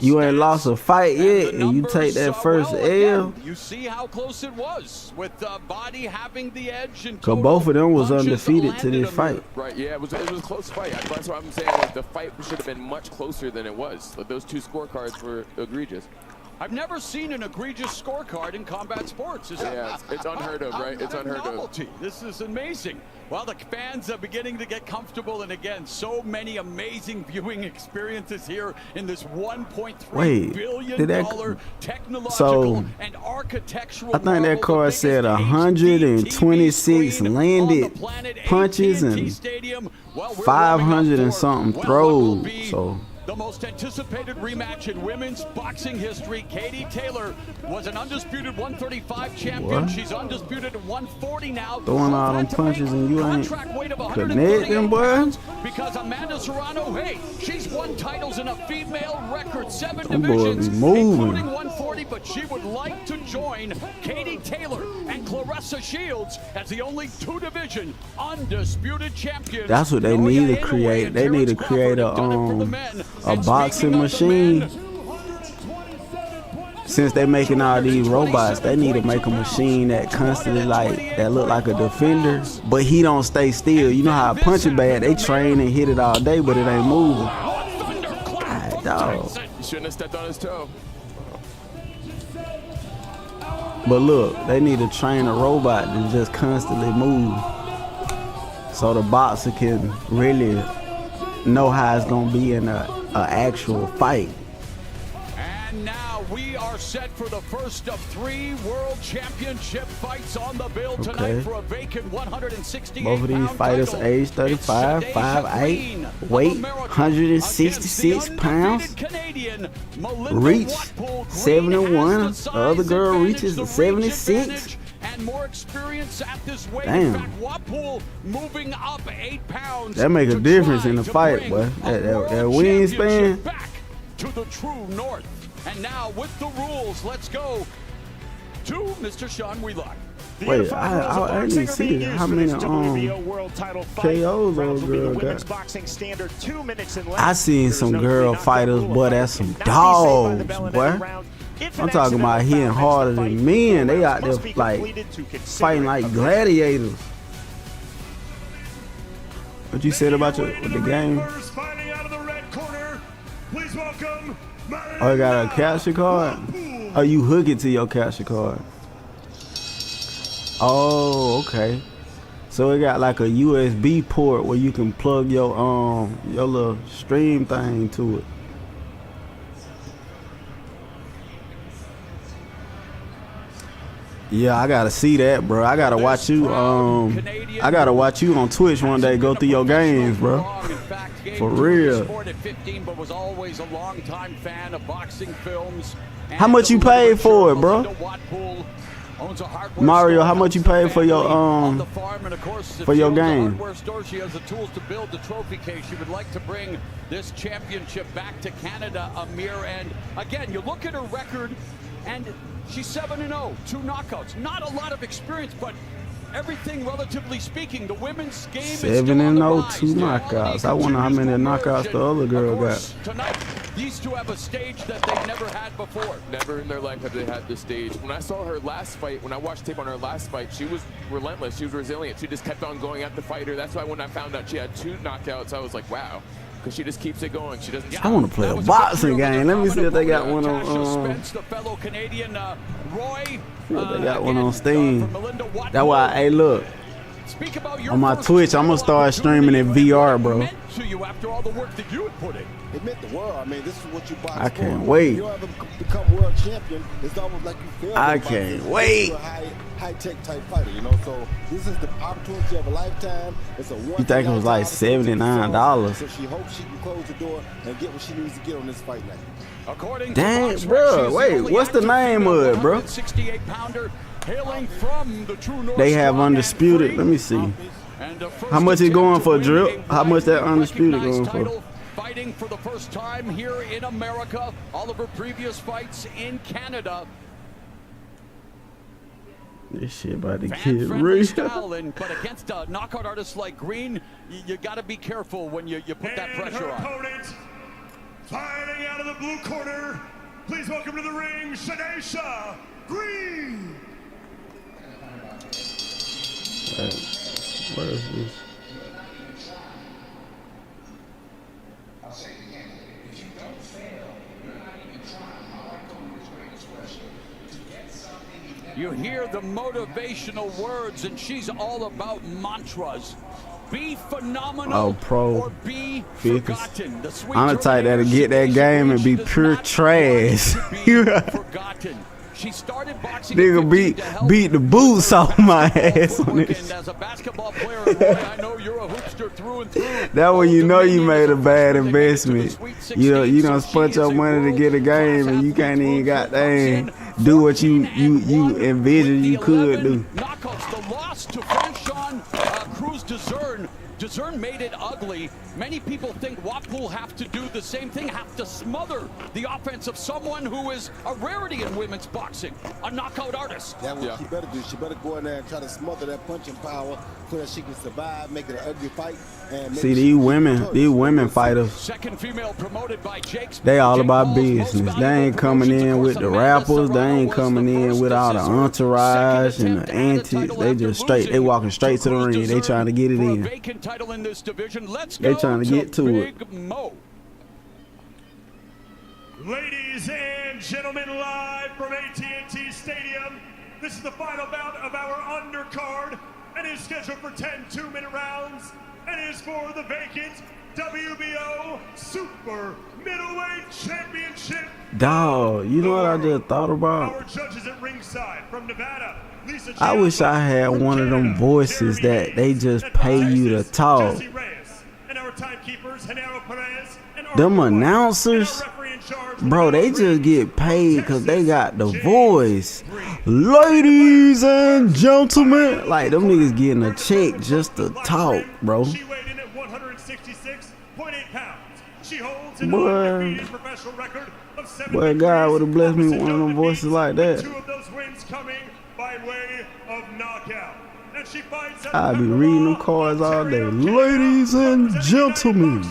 You ain't lost a fight yet, and you take that first L.
You see how close it was with Badie having the edge.
Because both of them was undefeated to this fight.
Right, yeah, it was a close fight. That's what I'm saying. Like, the fight should have been much closer than it was. Like, those two scorecards were egregious.
I've never seen an egregious scorecard in combat sports.
Yeah, it's unheard of, right? It's unheard of.
This is amazing. Well, the fans are beginning to get comfortable, and again, so many amazing viewing experiences here in this $1.3 billion technological and architectural.
I think that card said 126 landed punches and 500 and something throws. So.
The most anticipated rematch in women's boxing history. Katie Taylor was an undisputed 135 champion.
What?
She's undisputed at 140 now.
Throwing all them punches and you ain't connecting, boy.
Because Amanda Serrano, hey, she's won titles in a female record, 7
them
divisions,
moving.
including 140, but she would like to join Katie Taylor and Claressa Shields as the only 2-division undisputed champions.
That's what they need to create. They need to create a boxing machine. Since they making all these robots, they need to make a machine that constantly that look like a defender, but he don't stay still. You know how a punching bag, they train and hit it all day, but it ain't moving. God, dog.
You shouldn't have stepped on his toe.
But look, they need to train a robot to just constantly move, so the boxer can really know how it's gonna be in a actual fight.
And now we are set for the first of 3 world championship fights on the bill tonight for a vacant 168
Both of these fighters age 35, 5'8", weight 166 pounds, reach 71. The other girl reaches 76.
And more experience at this weight.
Damn.
In fact, Wapool moving up 8 pounds.
That make a difference in the fight, boy. That wingspan.
Back to the true north. And now with the rules, let's go to Mr. Sean Wheelock.
Wait, I didn't see how many KOs those girls got. I seen some girl fighters, boy, that's some dogs, boy. I'm talking about hitting harder than men. They out there like fighting like gladiators. What you said about the game? Oh, you got a capture card? Oh, you hook it to your capture card. Oh, okay. So it got like a USB port where you can plug your little stream thing to it. Yeah, I gotta see that, bro. I gotta watch you. I gotta watch you on Twitch one day. Go through your games, bro. For real. How much you paid for it, bro? Mario, how much you paid for your game?
She has the tools to build the trophy case. She would like to bring this championship back to Canada, Amir. And again, you look at her record, and she's 7-0, 2 knockouts. Not a lot of experience, but everything relatively speaking, the women's game is
7-0, 2 knockouts. I wonder how many knockouts the other girl got.
Tonight, these two have a stage that they've never had before.
Never in their life have they had this stage. When I saw her last fight, when I watched tape on her last fight, she was relentless. She was resilient. She just kept on going at the fighter. That's why when I found out she had 2 knockouts, I was like, wow. Because she just keeps it going. She doesn't.
I want to play a boxing game. Let me see if they got one on.
The fellow Canadian Roy.
They got one on Steam. That's why. Hey, look. On my Twitch, I'm gonna start streaming in VR, bro.
After all the work that you had put in.
It meant the world. I mean, this is what you box
I can't
for.
wait.
You ever become world champion, it's almost like you feel
I can't wait.
High-tech type fighter, you know. So this is the opportunity of a lifetime. It's a one.
You think it was like $79?
So she hopes she can close the door and get what she needs to get on this fight night.
Dang, bro. Wait, what's the name of it, bro?
68-pounder hailing from the true north.
They have undisputed. Let me see. How much it going for, Drip? How much that undisputed going for?
fighting for the first time here in America. All of her previous fights in Canada.
This shit about to get
Fan-friendly
real.
style, but against a knockout artist like Green, you got to be careful when you put that pressure on.
Opponent, fighting out of the blue corner, please welcome to the ring, Shanesha Green.
What is this?
You hear the motivational words, and she's all about mantras. Be phenomenal or be forgotten. The sweet
I'm the type that'll get that game and be pure trash.
Forgotten. She started boxing.
Nigga beat the boots off my ass on this.
As a basketball player, Roy, I know you're a hoopster through and through.
That when you know you made a bad investment. You don't spent your money to get a game and you can't even goddamn do what you envisioned you could do.
Knockouts. The loss to Franchon Cruz-Dezurn. Dezurn made it ugly. Many people think Wapul have to do the same thing, have to smother the offense of someone who is a rarity in women's boxing, a knockout artist.
That's what she better do. She better go in there and try to smother that punching power so that she can survive, make it an ugly fight. And
see, these women fighters,
second female promoted by Jake's,
they all about business. They ain't coming in with the rappers. They ain't coming in with all the entourage and the antics. They just straight. They walking straight to the ring. They trying to get it in.
Title in this division. Let's
they
go
trying to get to
Big
it.
Mo.
Ladies and gentlemen, live from AT&T Stadium, this is the final bout of our undercard, and is scheduled for 10 2-minute rounds, and is for the vacant WBO Super Middleweight Championship.
Dog, you know what I just thought about?
Our judges at ringside from Nevada.
I wish I had one of them voices that they just pay you to talk. Them announcers, bro, they just get paid because they got the voice. Ladies and gentlemen, like them niggas getting a check just to talk, bro.
She weighed in at 166.8 pounds. She holds an
Boy,
professional record of 7
boy, God would have blessed me with one of them voices like that.
2 of those wins coming by way of knockout. And she fights
I'll be reading them cards all day. Ladies and gentlemen.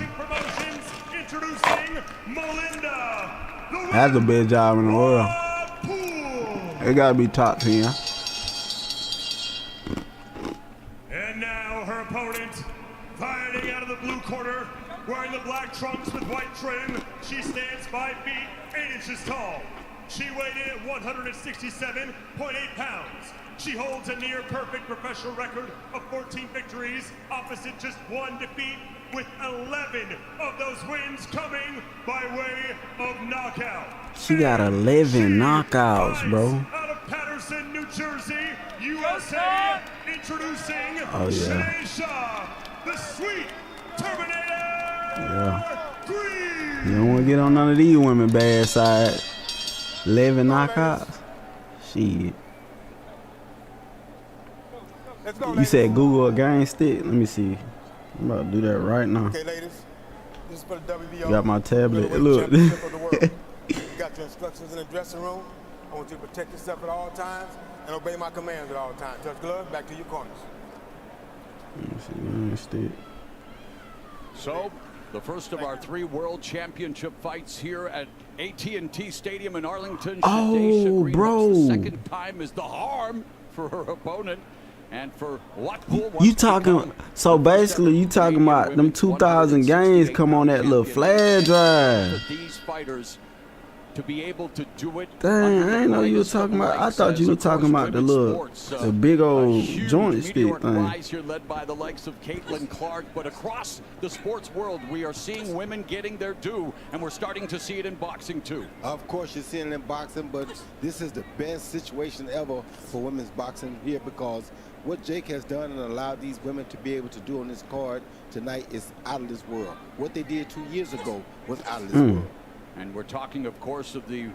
That's the best job in the world. It gotta be top 10.
And now her opponent, fighting out of the blue corner, wearing the black trunks with white trim. She stands 5 feet 8 inches tall. She weighed in at 167.8 pounds. She holds a near-perfect professional record of 14 victories, opposite just 1 defeat, with 11 of those wins coming by way of knockout.
She got 11 knockouts, bro.
Out of Patterson, New Jersey, USA, introducing Shanesha, the Sweet Terminator Green.
You don't want to get on none of these women bad side. 11 knockouts? Shit. You said Google a game stick? Let me see. I'm about to do that right now.
Okay, ladies. This is for the WBO.
Got my tablet. Look.
You got your instructions in the dressing room. I want you to protect yourself at all times and obey my commands at all times. Touch gloves, back to your corners.
Let me see. Stick.
So, the first of our 3 World Championship fights here at AT&T Stadium in Arlington.
Oh, bro.
The second time is the harm for her opponent. And for what
you talking, so basically you talking about them 2,000 games come on that little flash drive.
These fighters to be able to do it.
Dang, I didn't know you were talking about. I thought you were talking about the big old joint stick thing.
Here led by the likes of Caitlin Clark, but across the sports world, we are seeing women getting their due, and we're starting to see it in boxing too.
Of course, you're seeing it in boxing, but this is the best situation ever for women's boxing here because what Jake has done and allowed these women to be able to do on this card tonight is out of this world. What they did 2 years ago was out of this world.
And we're talking, of course, of the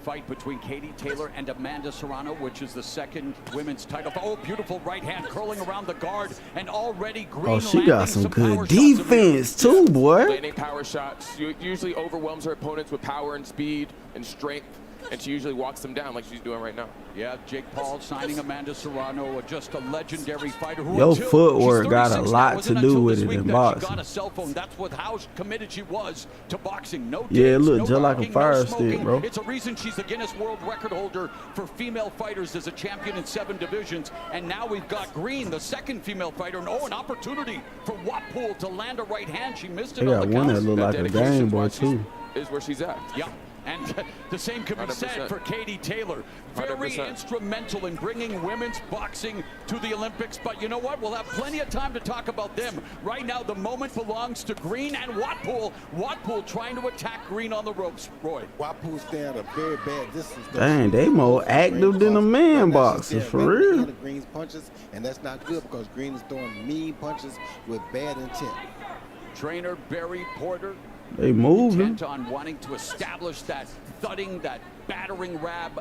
fight between Katie Taylor and Amanda Serrano, which is the second women's title. Oh, beautiful right hand curling around the guard, and already Green.
Oh, she got some good defense too, boy.
Landing power shots. Usually overwhelms her opponents with power and speed and strength, and she usually walks them down like she's doing right now.
Yeah, Jake Paul signing Amanda Serrano, just a legendary fighter. Who
Your footwork got a lot to do with it in boxing.
She got a cell phone. That's how committed she was to boxing. No
yeah,
dates,
look
no
just like
drinking,
a fire
no
stick, bro.
It's a reason she's the Guinness World Record holder for female fighters as a champion in 7 divisions. And now we've got Green, the second female fighter. And an opportunity for Watpool to land a right hand. She missed it on the
one
count.
that look like a Game Boy too.
Is where she's at.
Yeah. And the same can be
100%.
said for Katie Taylor. Very
100%.
instrumental in bringing women's boxing to the Olympics. But you know what? We'll have plenty of time to talk about them. Right now, the moment belongs to Green and Watpool. Watpool trying to attack Green on the ropes, Roy.
Watpool stay at a very bad distance.
Dang, they more active than a man boxer, for real.
Green's punches, and that's not good because Green is throwing mean punches with bad intent.
Trainer Barry Porter.
They moving.
Intent on wanting to establish that thudding, that battering jab.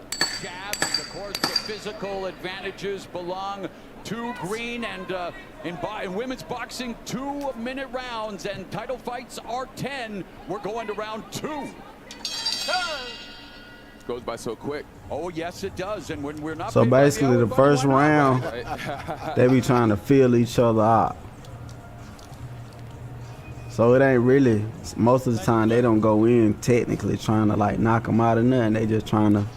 And of course, the physical advantages belong to Green. And in women's boxing, 2-minute rounds, and title fights are 10. We're going to round 2.
It goes by so quick.
Oh, yes, it does. And when we're not.
So basically, the first round, they be trying to feel each other out. So it ain't really, most of the time they don't go in technically trying to like knock them out of nothing. They just trying to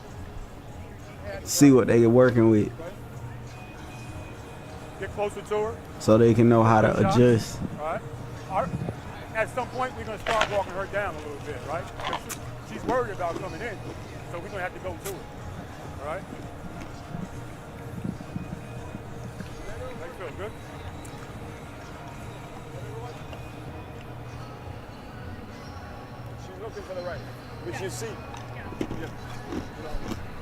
see what they working with.
Get closer to her.
So they can know how to adjust.
All right. At some point, we're going to start walking her down a little bit, right? She's worried about coming in, so we're going to have to go to her. All right? That feels good. Looking for the right, which you see. Yeah.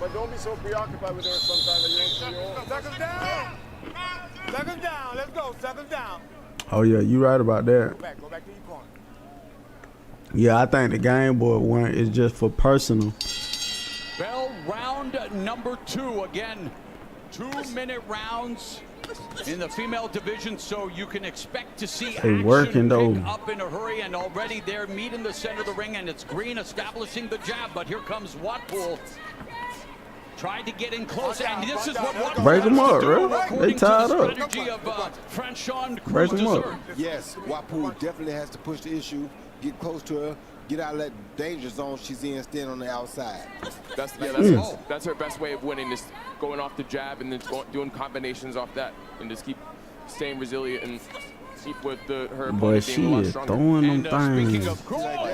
But don't be so preoccupied with her sometimes that you don't see your own. Second down! Second down, let's go, second down.
Oh yeah, you right about that.
Go back to your corner.
Yeah, I think the Game Boy one is just for personal.
Bell, round number 2. Again, 2-minute rounds in the female division, so you can expect to see action
working, though.
pick up in a hurry, and already they're meet in the center of the ring, and it's Green establishing the jab, but here comes Watpool. Tried to get in close, and this is what Watpool
break them up,
do,
bro. They tied up.
Strategy of Franchon
Break them up.
Yes, Watpool definitely has to push the issue, get close to her, get out of that danger zone she's in, stand on the outside.
That's her best way of winning, just going off the jab and then doing combinations off that, and just keep staying resilient and keep with her opponent being a lot stronger.
Throwing them
Speaking
things.
of goal,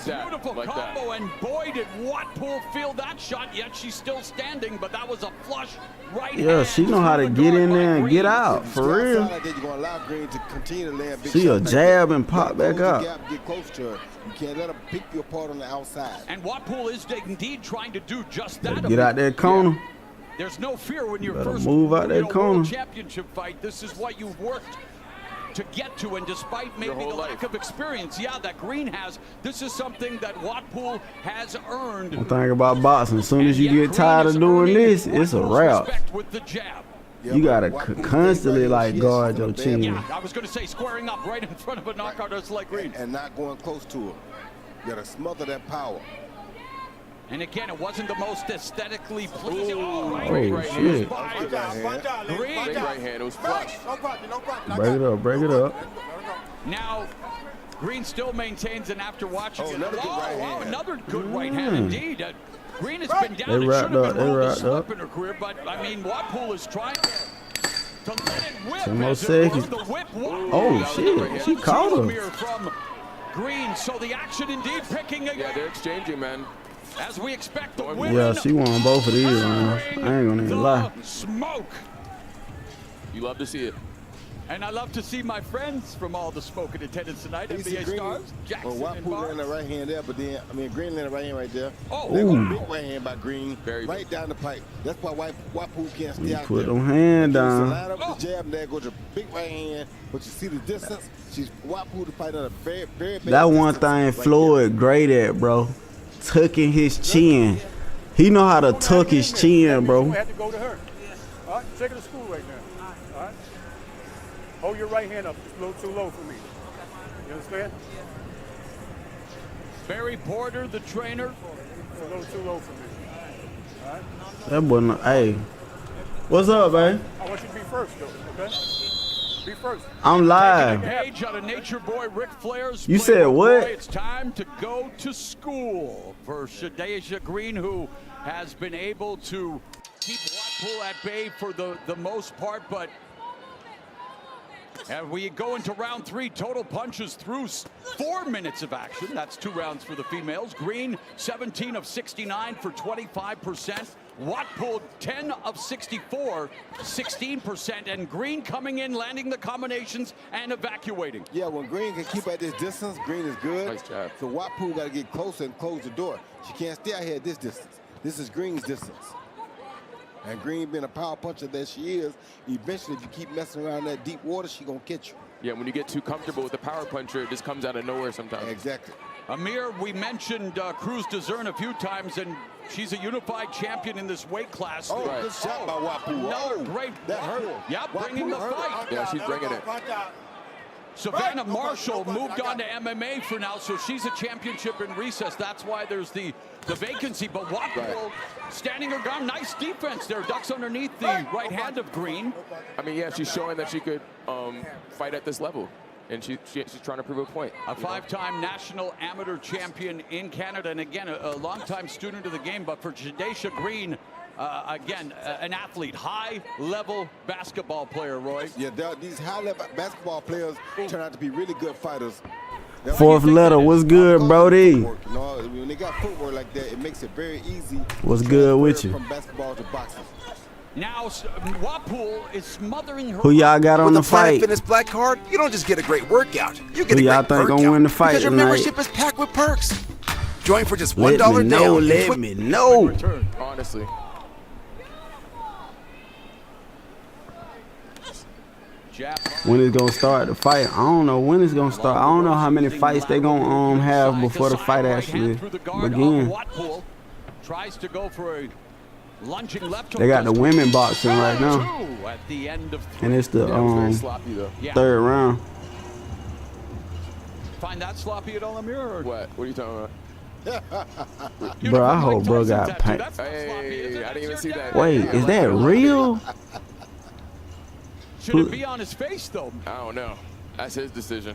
beautiful combo, and boy did Watpool feel that shot, yet she's still standing, but that was a flush right hand.
Yeah, she know how to get in there and get out, for real.
Like that, you're gonna allow Green to continue to land big
See a
shots.
jab and pop back up.
Get close to her. You can't let her pick you apart on the outside.
And Watpool is indeed trying to do just that.
Get out that corner.
There's no fear when you're
Better
first
move out that corner.
world championship fight. This is what you've worked to get to, and despite maybe the lack of experience, that Green has, this is something that Watpool has earned.
One thing about boxing, as soon as you get tired of doing this, it's a wrap.
With the jab.
You gotta constantly like guard your chin.
Yeah, I was going to say squaring up right in front of a knockout artist like Green.
And not going close to her. You gotta smother that power.
And again, it wasn't the most aesthetically pleasing.
Oh,
Green.
shit.
Big right hand, it was flush.
Break it up.
Now, Green still maintains, and after watching it,
another
good right hand indeed. Green has been down.
They
It
wrapped
should have
up.
been
They
ruled a
wrapped
slip
up.
in her career, but I mean, Watpool is trying to let it whip.
10 more
as it were.
seconds.
The whip.
Oh shit, she caught her.
From Green, so the action indeed picking again.
Yeah, they're exchanging, man.
As we expect, the women.
Yeah, she won both of these rounds. I ain't gonna even lie.
Smoke.
You love to see it.
And I love to see my friends from all the smoke in attendance tonight. NBA
Green,
stars, Jackson and
Watpool
Barnes.
landed that right hand there, but then, Green landed right hand right there.
Oh,
There was a big right hand by Green,
Very
right
big.
down the pipe. That's why Watpool can't stay out
Put
there.
them hand
So
down.
line up the jab, and there goes a big right hand, but you see the distance. Watpool to fight on a very, very bad
That one
distance
thing
right
Floyd great at, bro. Tucking his chin. He know how to tuck his chin, bro.
You have to go to her. All right, take her to school right now. All right. Hold your right hand up. It's a little too low for me. You understand?
Barry Porter, the trainer.
It's a little too low for me. All right.
That boy, hey. What's up, man?
I want you to be first, though. Okay. Be first.
I'm live.
Page out of Nature Boy Ric Flair's.
You said what?
It's time to go to school for Shadeja Green, who has been able to keep Watpool at bay for the most part, but and we go into round 3, total punches through 4 minutes of action. That's 2 rounds for the females. Green, 17 of 69 for 25%. Watpool, 10 of 64, 16%. And Green coming in, landing the combinations and evacuating.
Yeah, when Green can keep at this distance, Green is good.
Nice job.
So Watpool got to get closer and close the door. She can't stay out here at this distance. This is Green's distance. And Green being a power puncher that she is, eventually if you keep messing around that deep water, she gonna catch you.
Yeah, when you get too comfortable with the power puncher, it just comes out of nowhere sometimes.
Exactly.
Amir, we mentioned Cruz Dezern a few times, and she's a unified champion in this weight class.
Oh, good shot by Watpool.
Another great.
That hurt.
Yeah, bringing the fight.
Yeah, she's bringing it.
Savannah Marshall moved on to MMA for now, so she's a championship in recess. That's why there's the vacancy. But Watpool standing her ground. Nice defense there. Ducks underneath the right hand of Green.
I mean, yeah, she's showing that she could fight at this level. And she's trying to prove a point.
A 5-time national amateur champion in Canada. And again, a longtime student of the game. But for Shadeja Green, again, an athlete, high-level basketball player, Roy.
Yeah, these high-level basketball players turn out to be really good fighters.
Fourth letter, what's good, Brody?
You know, when they got footwork like that, it makes it very easy.
What's good with you?
From basketball to boxing.
Now, Watpool is smothering her.
Who y'all got on the fight?
Fitness Black Card, you don't just get a great workout. You get
Who
a
y'all
great
think gonna win the fight
because your
tonight?
membership is packed with perks. Join for just $1
Let me
down.
know, let me know.
Honestly.
When it's gonna start the fight? I don't know when it's gonna start. I don't know how many fights they gonna have before the fight actually begin.
Tries to go for a lunging left.
They got the women boxing right now,
at the end of
and it's the
sloppy, though.
third round.
Find that sloppy at all, Amir? Or?
What are you talking about?
Bro, I hope bro got paint.
Hey, I didn't even see that.
Wait, is that real?
Should it be on his face, though?
I don't know. That's his decision.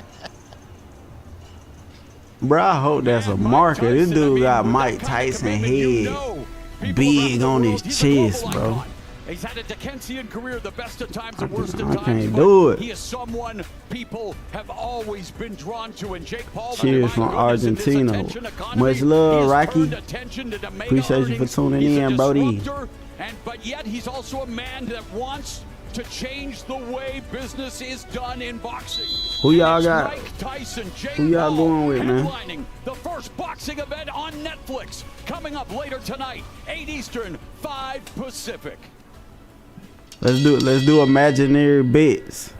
Bro, I hope that's a marker. This dude got Mike Tyson head big on his chest, bro.
He's had a Dickensian career, the best of times, the worst of times.
I can't do it.
He is someone people have always been drawn to. And Jake Paul.
Cheers from Argentina. Much love, Rocky. Appreciate you for tuning in, Brody.
But yet he's also a man that wants to change the way business is done in boxing.
Who y'all got?
Mike Tyson,
Who y'all going with, man?
Headlining the first boxing event on Netflix. Coming up later tonight, 8 Eastern, 5 Pacific.
Let's do imaginary bets.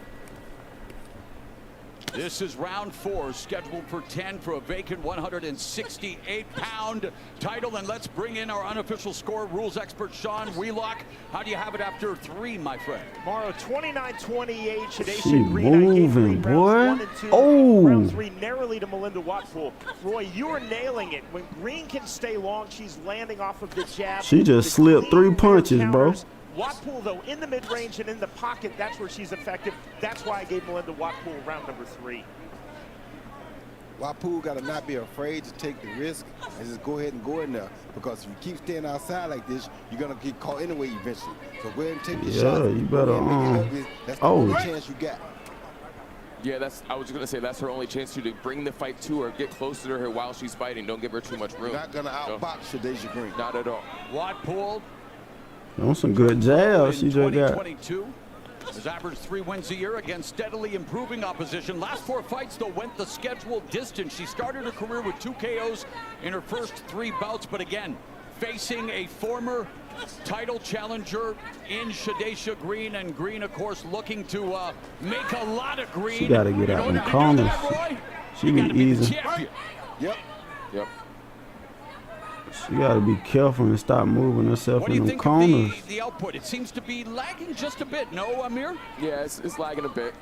This is round 4, scheduled for 10 for a vacant 168-pound title. And let's bring in our unofficial score rules expert, Sean Wheelock. How do you have it after 3, my friend?
Morrow, 29-28.
She moving, boy. Oh.
Round 3 narrowly to Melinda Watpool. Roy, you are nailing it. When Green can stay long, she's landing off of the jab.
She just slipped 3 punches, bro.
Watpool, though, in the mid-range and in the pocket, that's where she's effective. That's why I gave Melinda Watpool round number 3.
Watpool got to not be afraid to take the risk and just go ahead and go in there. Because if you keep staying outside like this, you're going to get caught anyway eventually. So go ahead and take the shot.
Yeah, you better,
that's the only chance you got.
Yeah, I was going to say that's her only chance to bring the fight to her, get closer to her while she's fighting. Don't give her too much room.
You're not going to outbox Shadeja Green.
Not at all.
Watpool.
On some good jabs she just got.
Has averaged 3 wins a year against steadily improving opposition. Last 4 fights, though, went the scheduled distance. She started her career with 2 KOs in her first 3 bouts, but again, facing a former title challenger in Shadeja Green, and Green, of course, looking to make a lot of green.
She got to get out in the corners. She be easy.
Yep.
She got to be careful and stop moving herself
What do
in
you
the
think
corners.
of the output? It seems to be lagging just a bit, no, Amir?
Yeah, it's lagging a bit,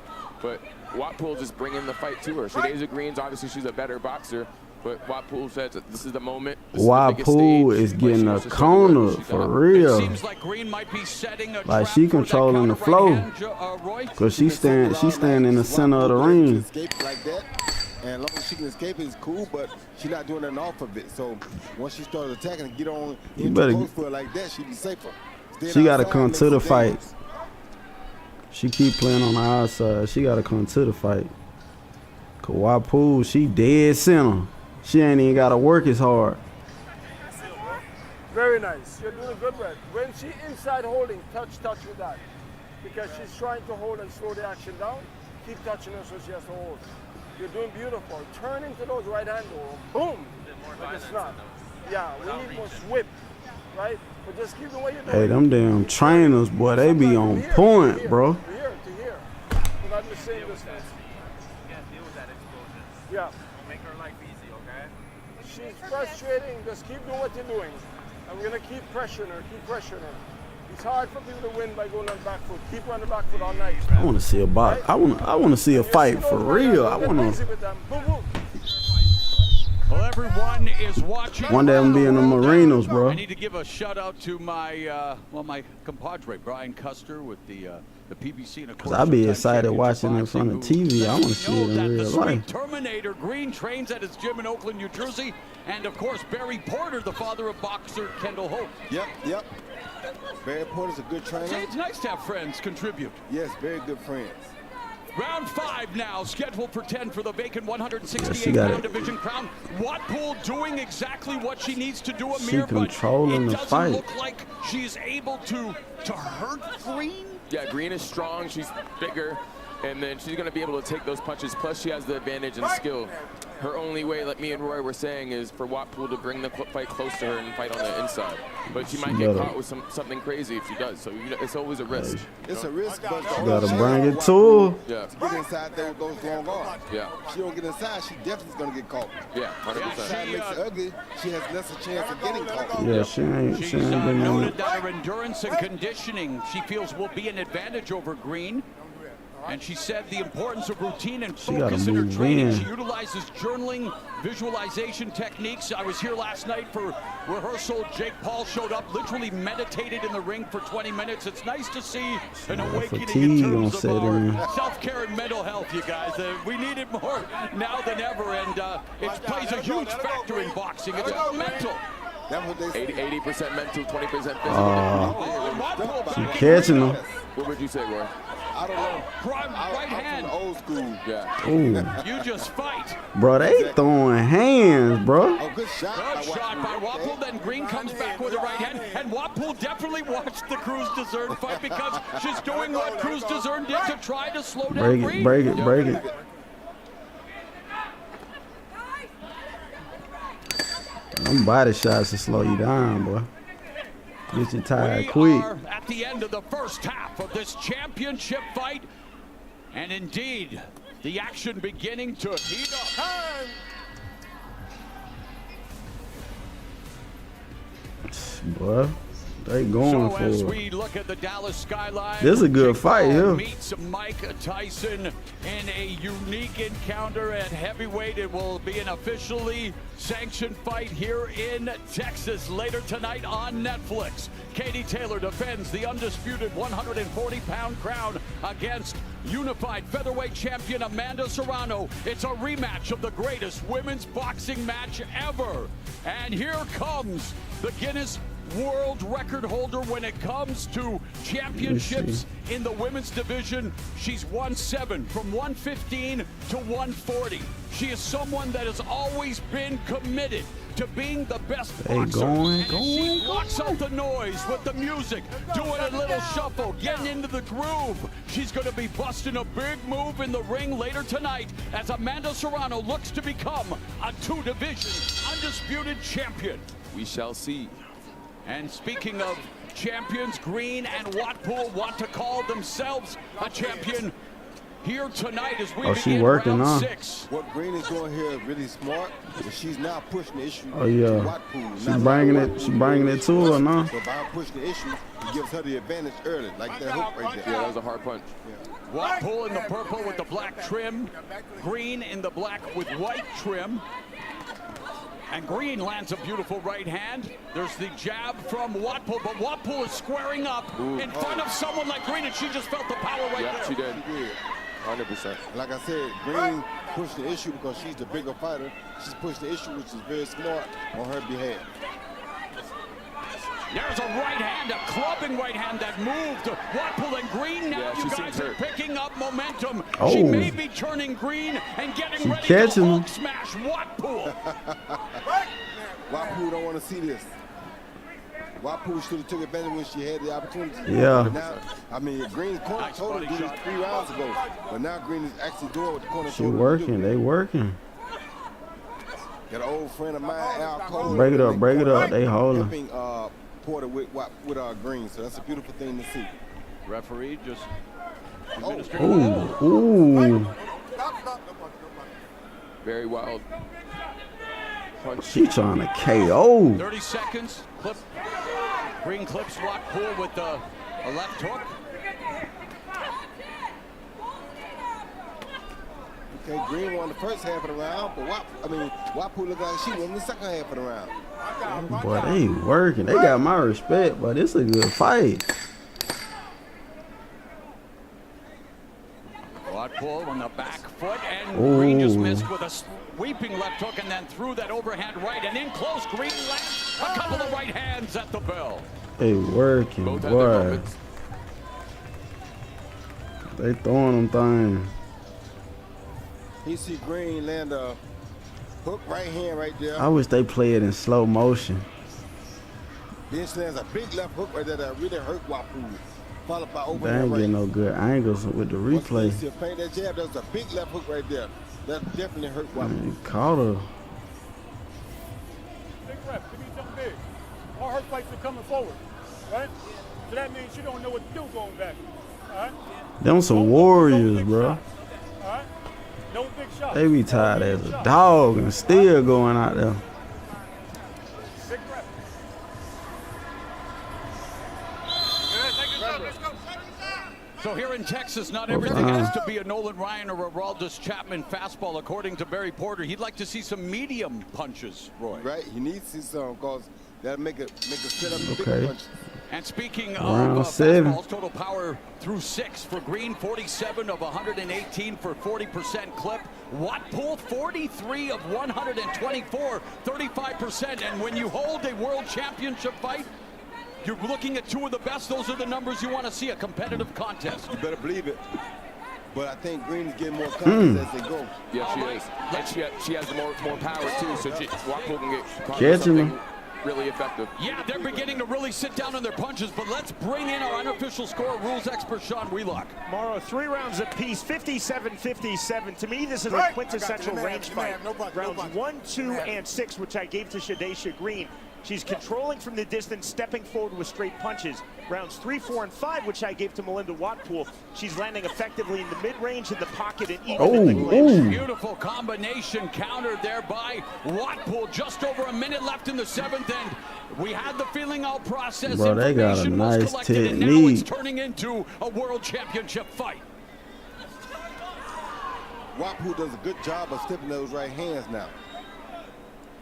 but Watpool just bringing the fight to her. Shadasia Green's obviously she's a better boxer, but Watpool says that this is the moment.
Watpool is getting a corner for real.
It seems like Green might be setting a
Like
trap
she
for
controlling the
that
flow.
Roy?
Cause she stand in the center of the ring.
Escape like that, and as long as she can escape, it's cool. But she's not doing nothing off of it. So once she starts attacking and get on into close for her like that, she'd be safer.
She gotta come to the fight. She keep playing on the outside. She gotta come to the fight. Cause Watpool, she dead center. She ain't even gotta work as hard.
Very nice. You're doing good, Red. When she inside holding, touch with that. Because she's trying to hold and slow the action down. Keep touching her so she has to hold. You're doing beautiful. Turn into those right hand door. Boom! Like it's not. Yeah, we need more whip, right? But just keep the way you're doing.
Hey, them damn trainers, boy, they be on point, bro.
To here. Without the same distance. Yeah.
Make her life easy, okay?
She's frustrating. Just keep doing what you're doing. I'm gonna keep pressuring her. It's hard for people to win by going on the back foot. Keep her on the back foot all night.
I want to see a box. I want to see a fight for real. I want to.
Well, everyone is watching.
One day I'm be in the Marinos, bro.
I need to give a shout out to my my compadre Brian Custer with the PBC and of course.
Cause I be excited watching in front of TV. I want to see it in real life.
Terminator Green trains at his gym in Oakland, New Jersey, and of course Barry Porter, the father of boxer Kendall Holt.
Yep. Barry Porter's a good trainer.
See, it's nice to have friends contribute.
Yes, very good friends.
Round 5 now, scheduled for 10 for the vacant 168-pound division crown. Watpool doing exactly what she needs to do, Amir, but it doesn't look like she's able to hurt Green.
Yeah, Green is strong. She's bigger, and then she's going to be able to take those punches. Plus, she has the advantage in skill. Her only way, like me and Roy were saying, is for Watpool to bring the fight close to her and fight on the inside. But she might get caught with something crazy if she does. So it's always a risk.
It's a risk, but
you gotta bring it to her.
Yeah.
To get inside there with those long arms.
Yeah.
If she don't get inside, she definitely is gonna get caught.
Yeah, 100%.
That makes it ugly. She has less a chance of getting caught.
Yeah, she ain't been
noted that her endurance and conditioning, she feels, will be an advantage over Green. And she said the importance of routine and focus in her training. She utilizes journaling, visualization techniques. I was here last night for rehearsal. Jake Paul showed up, literally meditated in the ring for 20 minutes. It's nice to see an awakening in terms of our self-care and mental health, you guys. We need it more now than ever, and it plays a huge factor in boxing. It's all mental.
80% mental, 20% physical.
She catching them.
What would you say, Roy?
I don't know.
Right hand.
Old school.
Yeah.
Ooh.
You just fight.
Bro, they throwing hands, bro.
Oh, good shot.
Good shot by Watpool. Then Green comes back with a right hand. And Watpool definitely watched the Cruz Dezern fight because she's doing what Cruz Dezern did to try to slow down Green.
Break it. Them body shots to slow you down, boy. Get you tired quick.
We are at the end of the first half of this championship fight. And indeed, the action beginning to heat up.
Boy, they going
so
for
as
it.
we look at the Dallas skyline,
this is a good fight here.
Meets Mike Tyson in a unique encounter at heavyweight. It will be an officially sanctioned fight here in Texas later tonight on Netflix. Katie Taylor defends the undisputed 140-pound crown against unified featherweight champion Amanda Serrano. It's a rematch of the greatest women's boxing match ever. And here comes the Guinness World Record holder when it comes to championships in the women's division. She's won 7 from 115 to 140. She is someone that has always been committed to being the best boxer. She blocks out the noise with the music, doing a little shuffle, getting into the groove. She's going to be busting a big move in the ring later tonight as Amanda Serrano looks to become a 2-division undisputed champion.
We shall see.
And speaking of champions, Green and Watpool want to call themselves a champion. here tonight as we
she
begin
working
round
on.
6.
What Green is doing here is really smart. But she's now pushing the issue.
Oh yeah,
to Watpool,
she bringing it. She bringing it to her now.
So by pushing the issue, it gives her the advantage early, like that hook right there.
Yeah, that was a hard punch.
Watpool in the purple with the black trim. Green in the black with white trim. And Green lands a beautiful right hand. There's the jab from Watpool, but Watpool is squaring up in front of someone like Green, and she just felt the power right there.
She did. 100%.
Like I said, Green pushed the issue because she's the bigger fighter. She's pushed the issue, which is very smart on her behalf.
There's a right hand, a clubbing right hand that moved Watpool and Green. Now you guys are picking up momentum.
Oh.
She may be turning Green and getting ready
catching
to
him.
Hulk smash Watpool.
Watpool don't want to see this. Watpool should have took advantage when she had the opportunity.
Yeah.
Now, I mean, Green's corner told her to do this 3 rounds ago, but now Green is actually doing what the corner
She
told her
working.
to do.
They working.
Got an old friend of mine, Al Cole.
Break it up. Break it up. They holding.
Helping Porter with Green, so that's a beautiful thing to see.
Referee just
Ooh. Ooh.
Very wild punch.
She trying to KO.
30 seconds. Clip. Green clips Watpool with a left hook.
Okay, Green won the first half of the round, but Watpool looked like she won the second half of the round.
Boy, they working. They got my respect, but it's a good fight.
Watpool on the back foot, and Green just missed with a sweeping left hook and then threw that overhand right, and in close, Green lands a couple of right hands at the bell.
They working,
Both had their
boy.
moments.
They throwing them things.
He see Green land a hook right hand right there.
I wish they play it in slow motion.
Then she lands a big left hook right there that really hurt Watpool. Followed by
They
overhand
ain't
right.
getting no good angles with the
Once
replay.
she feint that jab, that was a big left hook right there. That definitely hurt Watpool.
He caught her.
Big rep, give me something big. All her fights are coming forward, right? So that means she don't know what to do going back, all right?
Them some warriors, bro.
All right? No big shots.
They be tired as a dog and still going out there.
Big rep.
So here in Texas, not everything has to be a Nolan Ryan or a Raldis Chapman fastball. According to Barry Porter, he'd like to see some medium punches, Roy.
Right, he needs to see some because that'll make it set up the
Okay.
big punch.
And speaking
Round
of
7.
fastballs, total power through 6 for Green, 47 of 118 for 40% clip. Watpool, 43 of 124, 35%. And when you hold a world championship fight, you're looking at 2 of the best. Those are the numbers you want to see, a competitive contest.
You better believe it. But I think Green is getting more confidence as they go.
Yeah, she is. And she has more power too, so Watpool can get caught
Catching
with something
them.
really effective.
Yeah, they're beginning to really sit down on their punches, but let's bring in our unofficial score rules expert, Sean Wheelock.
Morrow, 3 rounds apiece, 57-57. To me, this is a quintessential range fight. Rounds 1, 2, and 6, which I gave to Shadesha Green. She's controlling from the distance, stepping forward with straight punches. Rounds 3, 4, and 5, which I gave to Melinda Watpool. She's landing effectively in the mid-range, in the pocket, and even in the clinch.
Beautiful combination countered there by Watpool. Just over a minute left in the 7th, and we had the feeling all process
Bro, they got a
information was
nice
collected, and now it's
technique.
turning into a world championship fight.
Watpool does a good job of stepping those right hands now.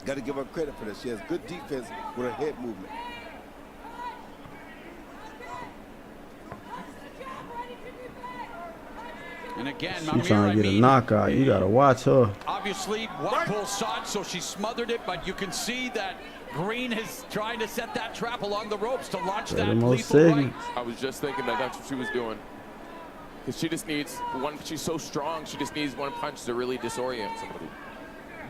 Got to give her credit for this. She has good defense with her head movement.
And again,
She trying to get a knockout. You gotta watch her.
Obviously, Watpool saw it, so she smothered it, but you can see that Green is trying to set that trap along the ropes to launch that lethal right.
I was just thinking that's what she was doing. Because she just needs one, she's so strong, she just needs one punch to really disorient somebody.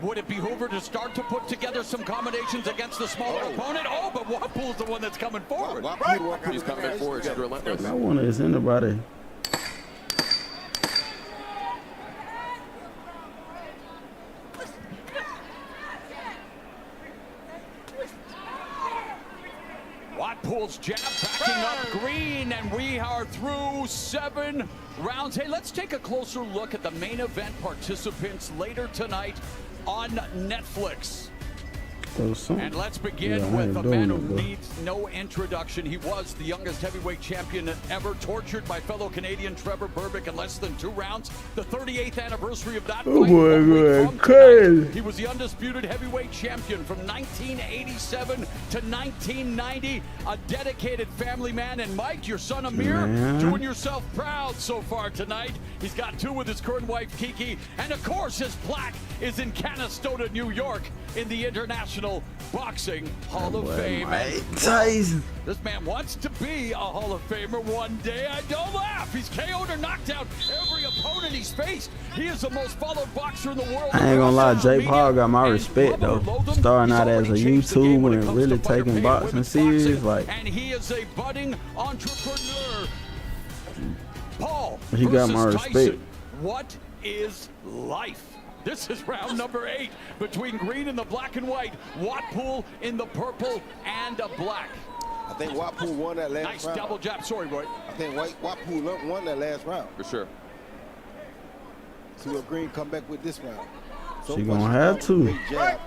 Would it behoove her to start to put together some combinations against the smaller opponent? Oh, but Watpool's the one that's coming forward.
She's coming forward, she's relentless.
I wonder is anybody.
Watpool's jab backing up Green, and we are through 7 rounds. Hey, let's take a closer look at the main event participants later tonight on Netflix. And let's begin with a man who needs no introduction. He was the youngest heavyweight champion ever, tortured by fellow Canadian Trevor Berbick in less than 2 rounds. The 38th anniversary of that fight.
Crazy.
He was the undisputed heavyweight champion from 1987 to 1990. A dedicated family man. And Mike, your son Amir, doing yourself proud so far tonight. He's got 2 with his current wife Kiki. And of course, his plaque is in Canastota, New York, in the International Boxing Hall of Fame.
Tyson.
This man wants to be a Hall of Famer one day. I don't laugh. He's KO'd or knocked out every opponent he's faced. He is the most followed boxer in the world.
I ain't gonna lie, Jake Paul got my respect though. Starting out as a YouTuber and really taking boxing serious, like.
And he is a budding entrepreneur. Paul,
he got my respect.
Tyson. What is life? This is round number 8 between Green in the black and white, Watpool in the purple and black.
I think Watpool won that last round.
Nice double jab. Sorry, Roy.
I think Watpool won that last round.
For sure.
See what Green come back with this round. So
She gonna have to.
Great jab.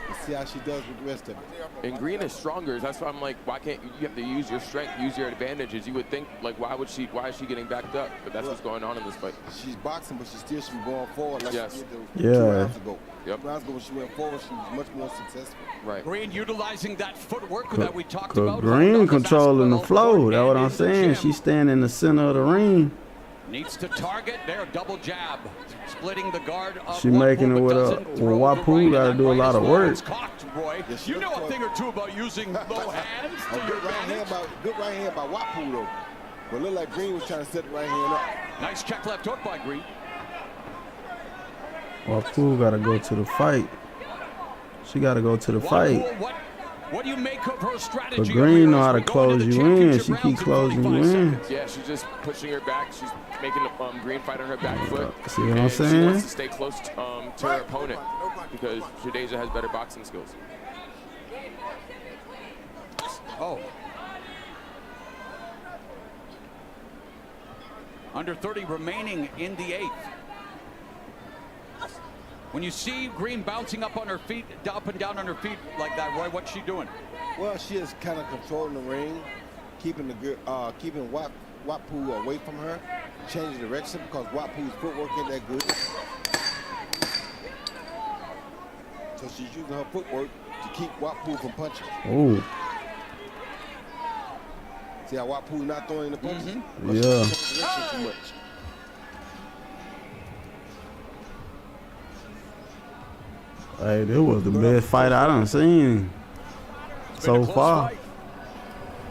Let's see how she does with the rest of it.
And Green is stronger. That's why I'm like, why can't you have to use your strength, use your advantages? You would think, like, why is she getting backed up? But that's what's going on in this fight.
She's boxing, but she still should be going forward like she did 2
Yeah.
rounds ago.
Yep.
2 rounds ago when she went forward, she was much more successful.
Right.
Green utilizing that footwork that we talked about.
Green controlling the flow. That's what I'm saying. She's standing in the center of the ring.
Needs to target there, double jab, splitting the guard of
She making it with Watpool got to do a lot of work.
Roy. You know a thing or two about using low hands to your advantage.
Good right hand by Watpool though. But it looked like Green was trying to set the right hand up.
Nice check left hook by Green.
Watpool got to go to the fight. She got to go to the fight.
What do you make of her strategy?
But Green know how to close you in. She keep closing you in.
Yeah, she's just pushing her back. She's making Green fight on her back foot.
See what I'm saying?
She wants to stay close to her opponent because Jadeja has better boxing skills.
Oh. Under 30 remaining in the 8th. When you see Green bouncing up on her feet, up and down on her feet like that, Roy, what's she doing?
Well, she is kind of controlling the ring, keeping Watpool away from her, changing direction because Watpool's footwork ain't that good. So she's using her footwork to keep Watpool from punching.
Oh.
See how Watpool not throwing the punches?
Yeah.
Too much.
Hey, this was the best fight I done seen so far.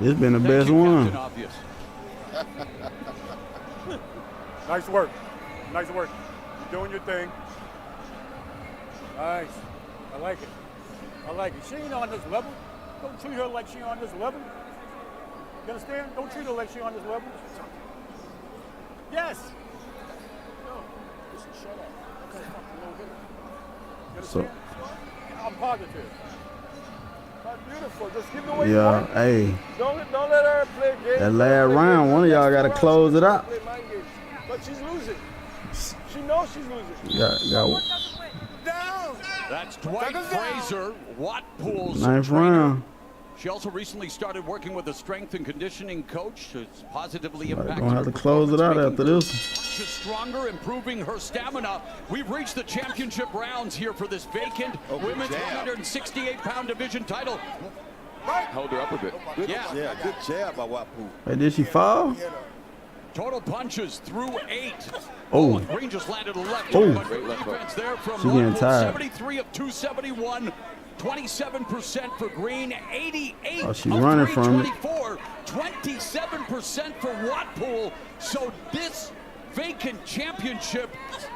It's been the best one.
Nice work. Nice work. You're doing your thing. Nice. I like it. I like it. She ain't on this level. Don't treat her like she on this level. You understand? Don't treat her like she on this level. Yes. No. Listen, shut up. Okay, you understand? I'm positive. That's beautiful. Just give the way you want.
Hey.
Don't let her play games.
That last round, one of y'all got to close it out.
But she's losing. She knows she's losing.
Got
That's Dwight Fraser, Watpool's
ninth
trainer.
round.
She also recently started working with a strength and conditioning coach. It's positively impacted.
Gonna have to close it out after this.
She's stronger, improving her stamina. We've reached the championship rounds here for this vacant women's 168-pound division title.
Held her up a bit.
Good jab by Watpool.
Hey, did she fall?
Total punches through 8.
Oh.
Green just landed a left.
Oh.
But great defense there from
She getting
Watpool.
tired.
73 of 271. 27% for Green, 88
Oh, she
of
running from it.
324, 27% for Watpool. So this vacant championship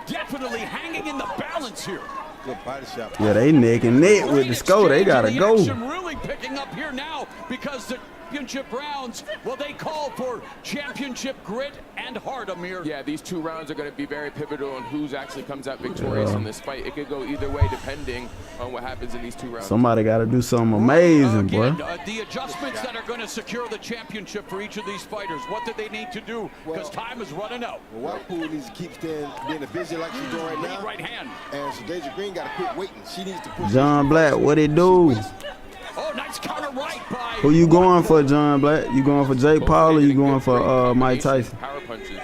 definitely hanging in the balance here.
Good body shot.
Yeah, they neck and neck with the score. They gotta go.
Action really picking up here now because championship rounds, well, they call for championship grit and heart, Amir.
Yeah, these 2 rounds are going to be very pivotal on who's actually comes out victorious in this fight. It could go either way depending on what happens in these 2 rounds.
Somebody got to do something amazing, boy.
The adjustments that are going to secure the championship for each of these fighters, what do they need to do? Because time is running out.
Well, Whitepool needs to keep being busy like she's doing right now.
Right hand.
And Shadeja Green got to quit waiting. She needs to push.
John Black, what it do?
Oh, nice counter right by.
Who you going for, John Black? You going for Jake Paul or you going for Mike Tyson?
Power punches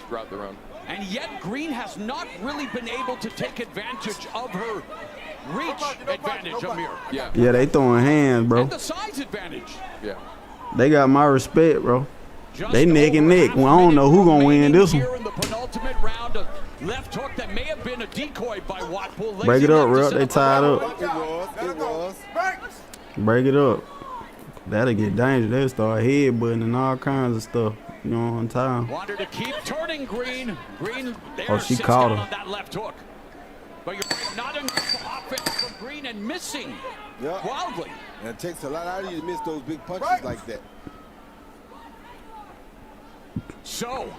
throughout the round.
And yet Green has not really been able to take advantage of her reach advantage, Amir.
Yeah.
Yeah, they throwing hands, bro.
And the size advantage.
Yeah.
They got my respect, bro.
Just
they neck and neck. Well, I don't know who gonna win this one.
Here in the penultimate round, a left hook that may have been a decoy by Watpool.
Break it up, real. They tied up.
It was.
Break it up. That'll get dangerous. They'll start headbutting and all kinds of stuff. You know, on time.
Wanted to keep turning Green. Green there.
Oh, she
sits
caught
down
her.
on that left hook. But you're not enough offense from Green and missing wildly.
And it takes a lot out of you to miss those big punches like that.
So,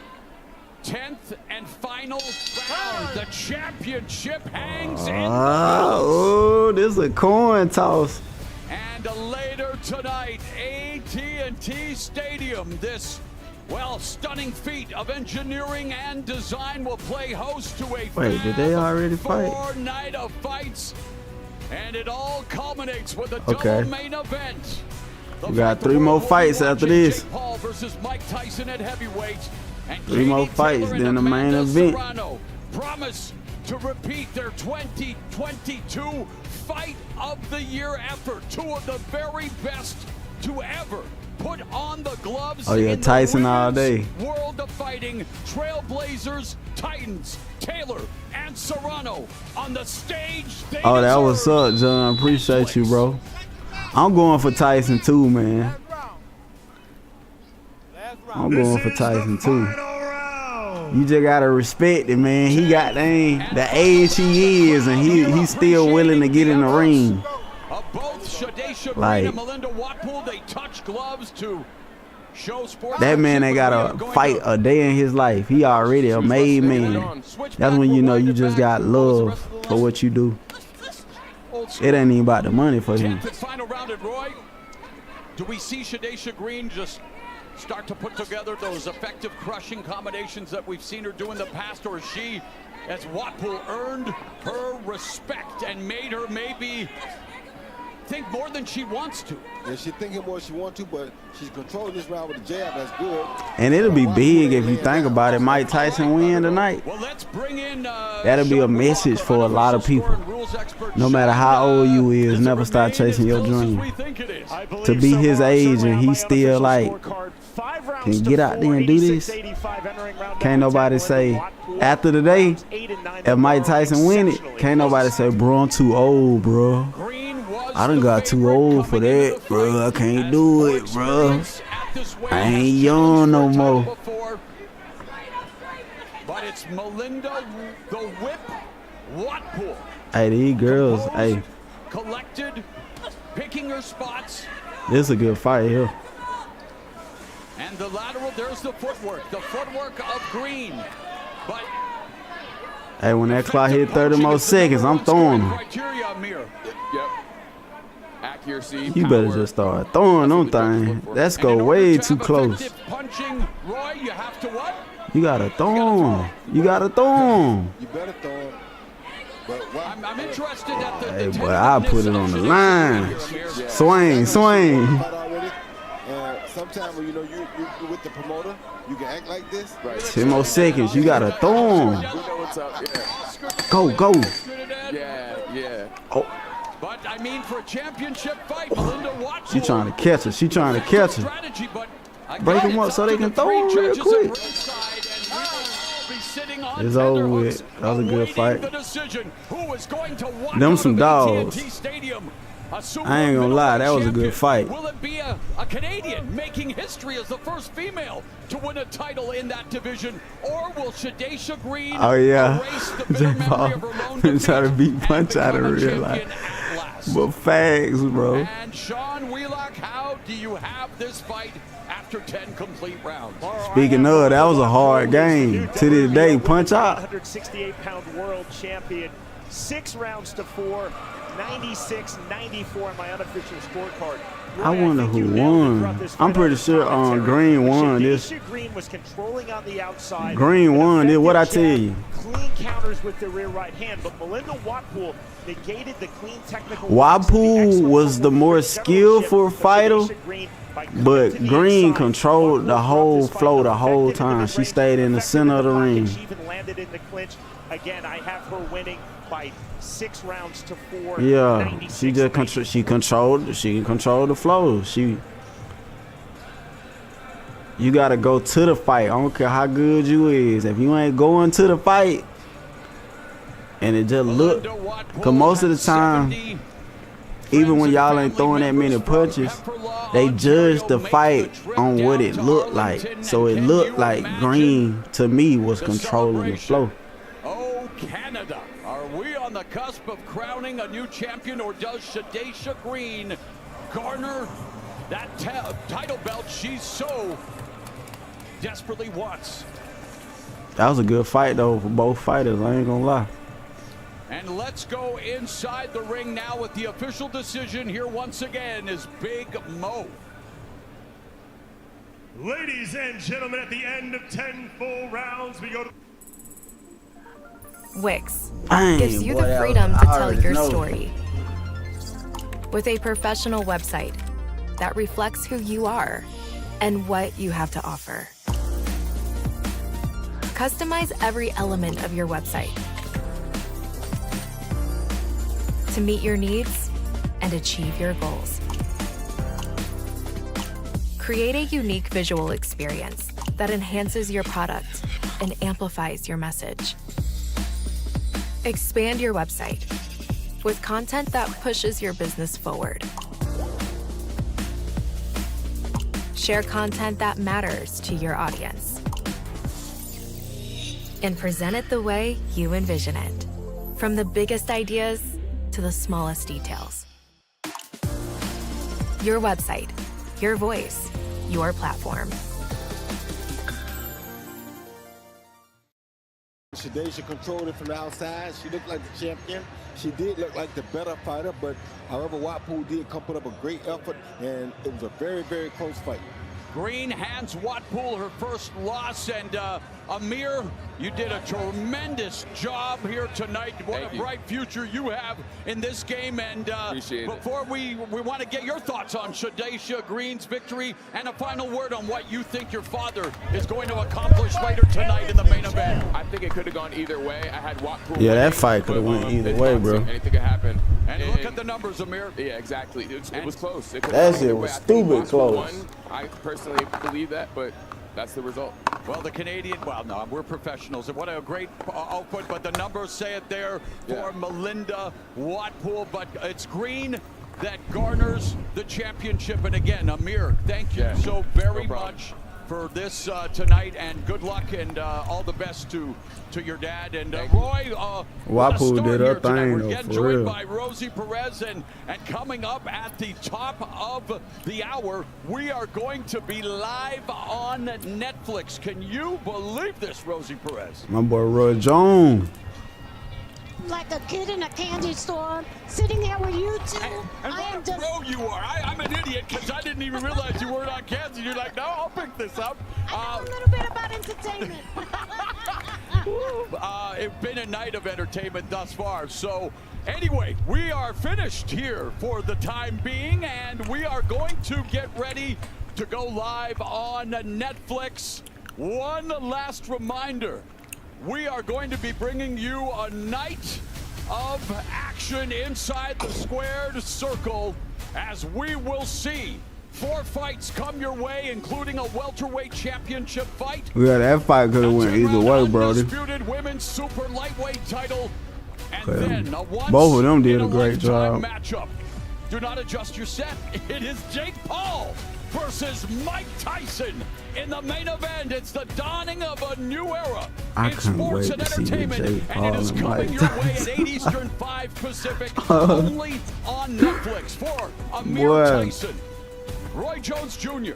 10th and final round. The championship hangs in.
Oh, this is a coin toss.
And later tonight, AT&T Stadium, this, well, stunning feat of engineering and design will play host to a
Wait, did they already fight?
4-night of fights. And it all culminates with a
Okay.
double main event.
We got 3 more fights after this.
Jake Paul versus Mike Tyson at heavyweight. And
3 more
Katie
fights,
Taylor and
then the main
Amanda
event.
Serrano promise to repeat their 2022 Fight of the Year effort. 2 of the very best to ever put on the gloves.
Oh, yeah,
in
Tyson
the
all day.
World of Fighting, Trailblazers, Titans, Taylor, and Serrano on the stage.
Oh, that was up, John. Appreciate you, bro. I'm going for Tyson too, man. I'm going for Tyson too. You just gotta respect it, man. He got the age he is, and he's still willing to get in the ring.
Both Shadeja
Like,
and Melinda Watpool, they touch gloves to show sports.
that man ain't gotta fight a day in his life. He already a made man. That's when you know you just got love for what you do. It ain't even about the money for him.
10th and final round at Roy. Do we see Shadeja Green just start to put together those effective crushing combinations that we've seen her do in the past, or is she, as Watpool, earned her respect and made her maybe think more than she wants to?
Yeah, she's thinking more than she wants to, but she's controlling this round with a jab. That's good.
And it'll be big if you think about it. Mike Tyson win tonight.
Well, let's bring in,
that'll be a message for a lot of people. No matter how old you is, never stop chasing your dream. To be his age and he still like can get out there and do this. Can't nobody say after the day, if Mike Tyson win it, can't nobody say, bro, I'm too old, bro. I done got too old for that, bro. I can't do it, bro. I ain't young no more.
But it's Melinda the Whip Watpool.
Hey, these girls, hey.
Collected, picking her spots.
This is a good fight here.
And the lateral, there's the footwork of Green. But
hey, when that clock hit 30 more seconds, I'm throwing them.
Yep. Accuracy.
You better just start throwing them things. That's go way too close.
Punching, Roy, you have to what?
You gotta throw them. You gotta throw them.
You better throw them.
I'm interested at the.
Hey, boy, I put it on the line. Swing, swing.
Sometimes when you know you with the promoter, you can act like this.
Right.
10 more seconds. You gotta throw them. Go, go.
Yeah.
Oh.
But I mean, for a championship fight, Melinda Watpool.
She trying to catch her. She trying to catch her. Break them up so they can throw them real quick. It's over with. That was a good fight. Them some dogs. I ain't gonna lie, that was a good fight.
Will it be a Canadian making history as the first female to win a title in that division, or will Shadeja Green
oh yeah,
erase the bitter
Jake
memory
Paul
of her lone
trying to beat punch out of
become a
real
champion
life.
at last?
But facts, bro.
And Sean Wheelock, how do you have this fight after 10 complete rounds?
Speaking of, that was a hard game. To this day, punch out.
168-pound world champion. 6 rounds to 4, 96-94 on my unofficial scorecard.
I wonder who won. I'm pretty sure Green won this.
Green was controlling on the outside.
Green won this. What I tell you?
Clean counters with the rear right hand, but Melinda Watpool negated the clean technical.
Watpool was the more skillful fighter, but Green controlled the whole flow the whole time. She stayed in the center of the ring.
She even landed in the clinch. Again, I have her winning by 6 rounds to 4.
Yeah, she just controlled the flow. You gotta go to the fight. I don't care how good you is. If you ain't going to the fight, and it just look, cause most of the time, even when y'all ain't throwing that many punches, they judge the fight on what it looked like. So it looked like Green to me was controlling the flow.
Oh, Canada. Are we on the cusp of crowning a new champion, or does Shadaysha Green garner that title belt she so desperately wants?
That was a good fight, though, for both fighters. I ain't gonna lie.
And let's go inside the ring now with the official decision. Here once again is Big Mo.
Ladies and gentlemen, at the end of 10 full rounds, we go to
Wix
Dang,
gives you
boy,
the freedom to tell your
know.
story with a professional website that reflects who you are and what you have to offer. Customize every element of your website to meet your needs and achieve your goals. Create a unique visual experience that enhances your product and amplifies your message. Expand your website with content that pushes your business forward. Share content that matters to your audience. And present it the way you envision it, from the biggest ideas to the smallest details. Your website, your voice, your platform.
Shadaysha controlled it from the outside. She looked like the champion. She did look like the better fighter, but however, Watpool did come put up a great effort, and it was a very, very close fight.
Green hands Watpool her first loss, and Amir, you did a tremendous job here tonight. What a bright future you have in this game. And before we want to get your thoughts on Shadaysha Green's victory and a final word on what you think your father is going to accomplish later tonight in the main event.
I think it could have gone either way. I had Watpool.
Yeah, that fight could have went either way, bro.
Anything could happen.
And look at the numbers, Amir.
Yeah, exactly. It was close.
That shit was stupid close.
I personally believe that, but that's the result.
Well, the Canadian, well, no, we're professionals. And what a great output, but the numbers say it there for Melinda Watpool. But it's Green that garners the championship. And again, Amir, thank you so very much for this tonight, and good luck and all the best to your dad. And Roy,
Watpool did her thing,
We're
though,
getting
for
joined
real.
by Rosie Perez, and coming up at the top of the hour, we are going to be live on Netflix. Can you believe this, Rosie Perez?
My boy Roy Jones.
Like a kid in a candy store, sitting there with you two.
And what a pro you are. I'm an idiot because I didn't even realize you weren't on candy. You're like, no, I'll pick this up.
I know a little bit about entertainment.
It's been a night of entertainment thus far. So anyway, we are finished here for the time being, and we are going to get ready to go live on Netflix. One last reminder. We are going to be bringing you a night of action inside the squared circle, as we will see 4 fights come your way, including a welterweight championship fight.
Yeah, that fight could have went either way, brody.
Undisputed women's super lightweight title, and then a
both of them did a great job.
matchup. Do not adjust your set. It is Jake Paul versus Mike Tyson. In the main event, it's the dawning of a new era
I
in
couldn't
sports
wait
and
to see the
entertainment,
Jake
and it is
Paul and
coming
Mike
your way at 8 Eastern, 5 Pacific, only on Netflix for Amir
Boy.
Tyson, Roy Jones Jr.,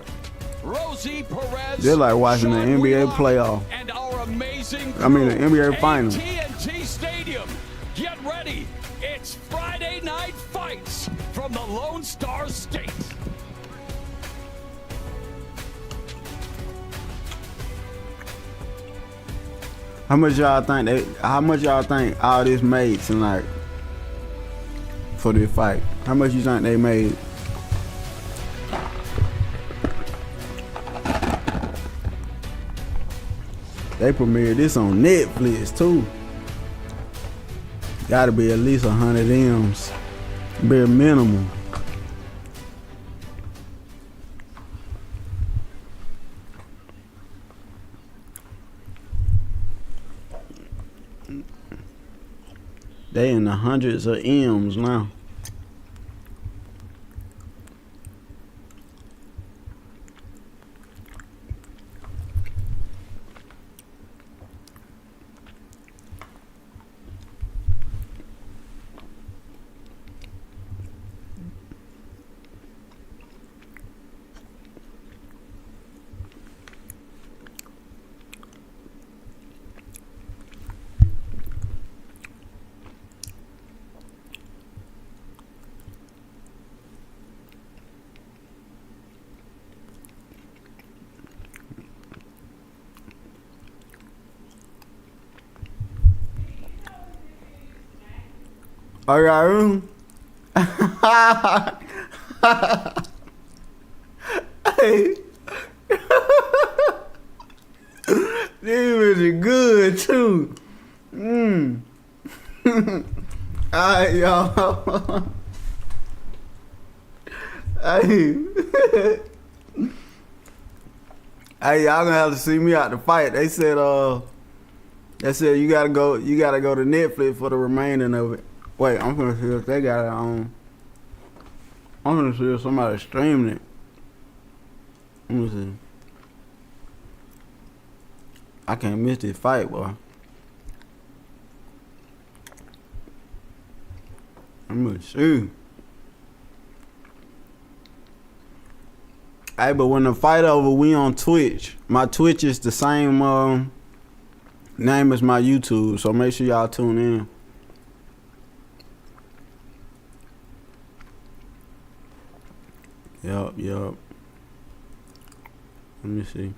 Rosie Perez.
They're like watching the
Sean
NBA
Wheelock,
playoff.
and our amazing
I mean, the
crew.
NBA finals.
AT&T Stadium. Get ready. It's Friday Night Fights from the Lone Star State.
How much y'all think all this made tonight for this fight? How much you think they made? They premiered this on Netflix too. Gotta be at least 100 M's, bare minimum. They in the hundreds of M's now. All right. Hey. This is good too. Alright, y'all. Hey. Hey, y'all gonna have to see me out the fight. They said you gotta go to Netflix for the remaining of it. Wait, I'm gonna see if they got it on. I'm gonna see if somebody streaming it. Let me see. I can't miss this fight, boy. I'm gonna see. Hey, but when the fight over, we on Twitch. My Twitch is the same name as my YouTube, so make sure y'all tune in. Yup. Let me see.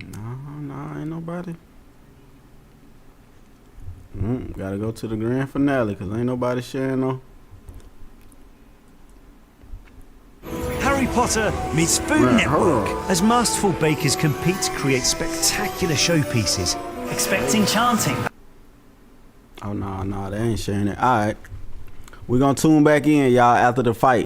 No, ain't nobody. Gotta go to the grand finale, cause ain't nobody sharing no.
Harry Potter meets Food Network as masterful bakers compete to create spectacular showpieces. Expect enchanting.
Oh no, they ain't sharing it. All right. We're gonna tune back in, y'all, after the fight.